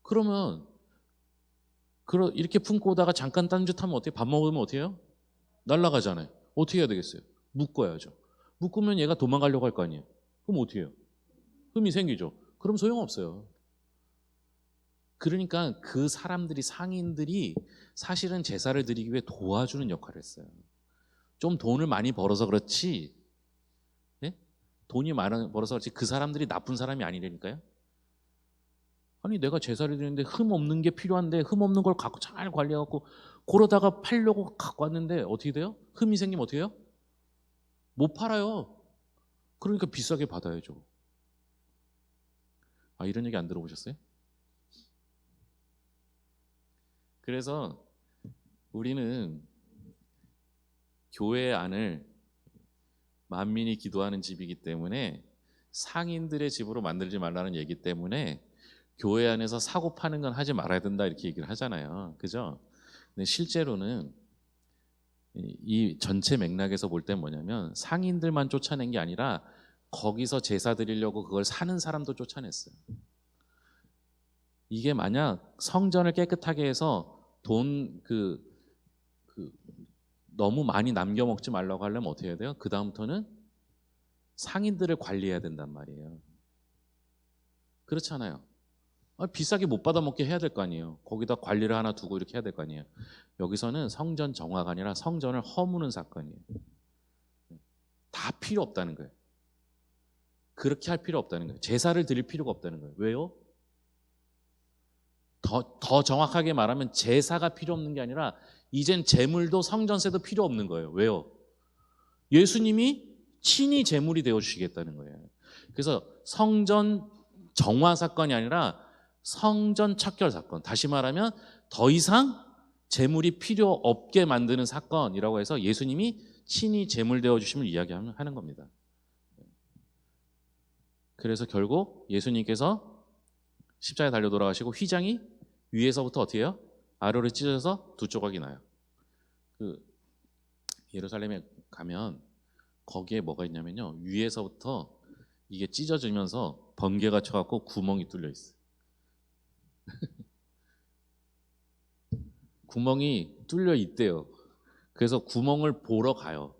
그러면 이렇게 품고 오다가 잠깐 딴짓하면 어떻게, 밥 먹으면 어떻게 해요? 날아가잖아요. 어떻게 해야 되겠어요? 묶어야죠. 묶으면 얘가 도망가려고 할 거 아니에요. 그럼 어떻게 해요? 흠이 생기죠. 그럼 소용없어요. 그러니까 그 사람들이, 상인들이 사실은 제사를 드리기 위해 도와주는 역할을 했어요. 좀 돈을 많이 벌어서 그렇지, 예? 돈이 벌어서 그렇지 그 사람들이 나쁜 사람이 아니라니까요. 아니 내가 제사를 드리는데 흠 없는 게 필요한데 흠 없는 걸 갖고 잘 관리해갖고 그러다가 팔려고 갖고 왔는데 어떻게 돼요? 흠이 생기면 어떻게 해요? 못 팔아요. 그러니까 비싸게 받아야죠. 아, 이런 얘기 안 들어보셨어요? 그래서 우리는 교회 안을 만민이 기도하는 집이기 때문에 상인들의 집으로 만들지 말라는 얘기 때문에 교회 안에서 사고 파는 건 하지 말아야 된다 이렇게 얘기를 하잖아요. 그죠? 근데 실제로는 이 전체 맥락에서 볼 때 뭐냐면 상인들만 쫓아낸 게 아니라 거기서 제사 드리려고 그걸 사는 사람도 쫓아냈어요. 이게 만약 성전을 깨끗하게 해서 돈 너무 많이 남겨 먹지 말라고 하려면 어떻게 해야 돼요? 그 다음부터는 상인들을 관리해야 된단 말이에요. 그렇잖아요. 비싸게 못 받아 먹게 해야 될 거 아니에요. 거기다 관리를 하나 두고 이렇게 해야 될 거 아니에요. 여기서는 성전 정화가 아니라 성전을 허무는 사건이에요. 다 필요 없다는 거예요. 그렇게 할 필요 없다는 거예요. 제사를 드릴 필요가 없다는 거예요. 왜요? 더 정확하게 말하면 제사가 필요 없는 게 아니라 이젠 제물도 성전세도 필요 없는 거예요. 왜요? 예수님이 친히 제물이 되어주시겠다는 거예요. 그래서 성전 정화 사건이 아니라 성전 척결 사건. 다시 말하면 더 이상 제물이 필요 없게 만드는 사건이라고 해서 예수님이 친히 제물 되어주심을 이야기하는 겁니다. 그래서 결국 예수님께서 십자가에 달려 돌아가시고 휘장이 위에서부터 어떻게 해요? 아래로 찢어져서 두 조각이 나요. 예루살렘에 가면 거기에 뭐가 있냐면요, 위에서부터 이게 찢어지면서 번개가 쳐갖고 구멍이 뚫려 있어요. 구멍이 뚫려 있대요. 그래서 구멍을 보러 가요.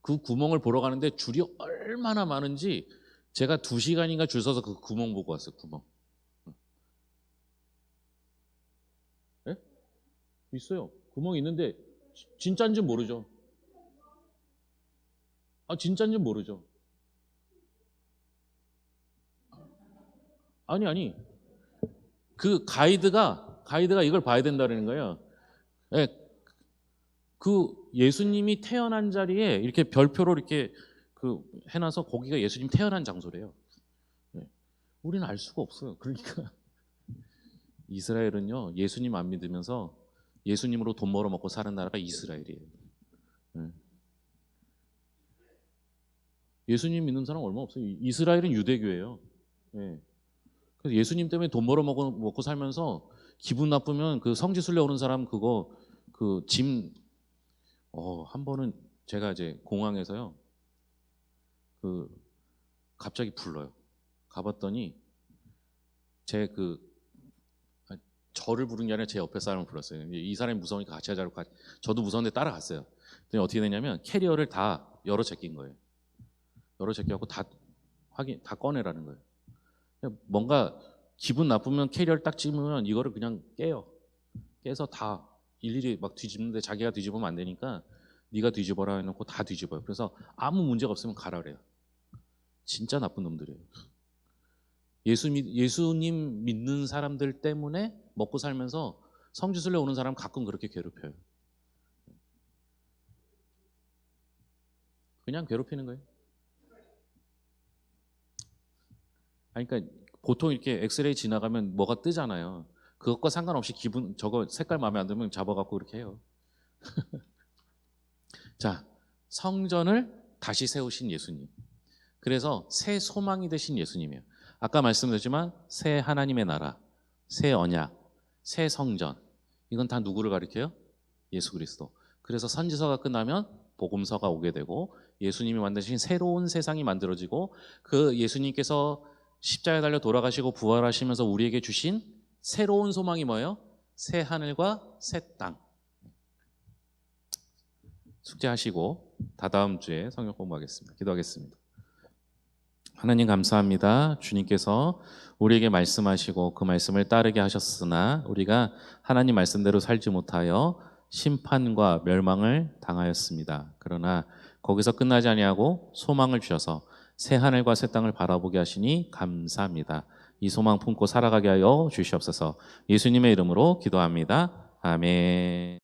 그 구멍을 보러 가는데 줄이 얼마나 많은지 제가 2시간인가 줄 서서 그 구멍 보고 왔어요. 구멍. 네? 있어요. 구멍이 있는데 진짜인지 모르죠. 진짜인지 모르죠. 아니. 그 가이드가 이걸 봐야 된다는 거예요. 네, 그 예수님이 태어난 자리에 이렇게 별표로 이렇게 해놔서 거기가 예수님 태어난 장소래요. 네. 우리는 알 수가 없어요. 그러니까 이스라엘은요, 예수님 안 믿으면서 예수님으로 돈 벌어 먹고 사는 나라가 이스라엘이에요. 네. 예수님 믿는 사람 얼마 없어요. 이스라엘은 유대교예요. 네. 그래서 예수님 때문에 돈 벌어 먹고 살면서 기분 나쁘면 그 성지순례 오는 사람 그거 한 번은 제가 이제 공항에서요, 갑자기 불러요. 가봤더니 저를 부른 게 아니라 제 옆에 사람을 불렀어요. 이 사람이 무서우니까 같이 하자고 저도 무서운데 따라갔어요. 근데 어떻게 되냐면 캐리어를 다 열어 제낀 거예요. 열어 제껴갖고 다 꺼내라는 거예요. 뭔가 기분 나쁘면 캐리어를 딱 찍으면 이거를 그냥 깨서 다 일일이 막 뒤집는데 자기가 뒤집으면 안 되니까 네가 뒤집어라 해놓고 다 뒤집어요. 그래서 아무 문제가 없으면 가라 그래요. 진짜 나쁜 놈들이에요. 예수님 믿는 사람들 때문에 먹고 살면서 성지순례 오는 사람 가끔 그렇게 괴롭혀요. 그냥 괴롭히는 거예요. 그러니까 보통 이렇게 엑스레이 지나가면 뭐가 뜨잖아요. 그것과 상관없이 저거 색깔 마음에 안 들면 잡아갖고 그렇게 해요. 자, 성전을 다시 세우신 예수님. 그래서 새 소망이 되신 예수님이에요. 아까 말씀드렸지만 새 하나님의 나라, 새 언약, 새 성전. 이건 다 누구를 가리켜요? 예수 그리스도. 그래서 선지서가 끝나면 복음서가 오게 되고 예수님이 만드신 새로운 세상이 만들어지고 그 예수님께서 십자가에 달려 돌아가시고 부활하시면서 우리에게 주신 새로운 소망이 뭐예요? 새 하늘과 새 땅. 숙제하시고 다다음 주에 성경 공부하겠습니다. 기도하겠습니다. 하나님 감사합니다. 주님께서 우리에게 말씀하시고 그 말씀을 따르게 하셨으나 우리가 하나님 말씀대로 살지 못하여 심판과 멸망을 당하였습니다. 그러나 거기서 끝나지 아니하고 소망을 주셔서 새 하늘과 새 땅을 바라보게 하시니 감사합니다. 이 소망 품고 살아가게 하여 주시옵소서. 예수님의 이름으로 기도합니다. 아멘.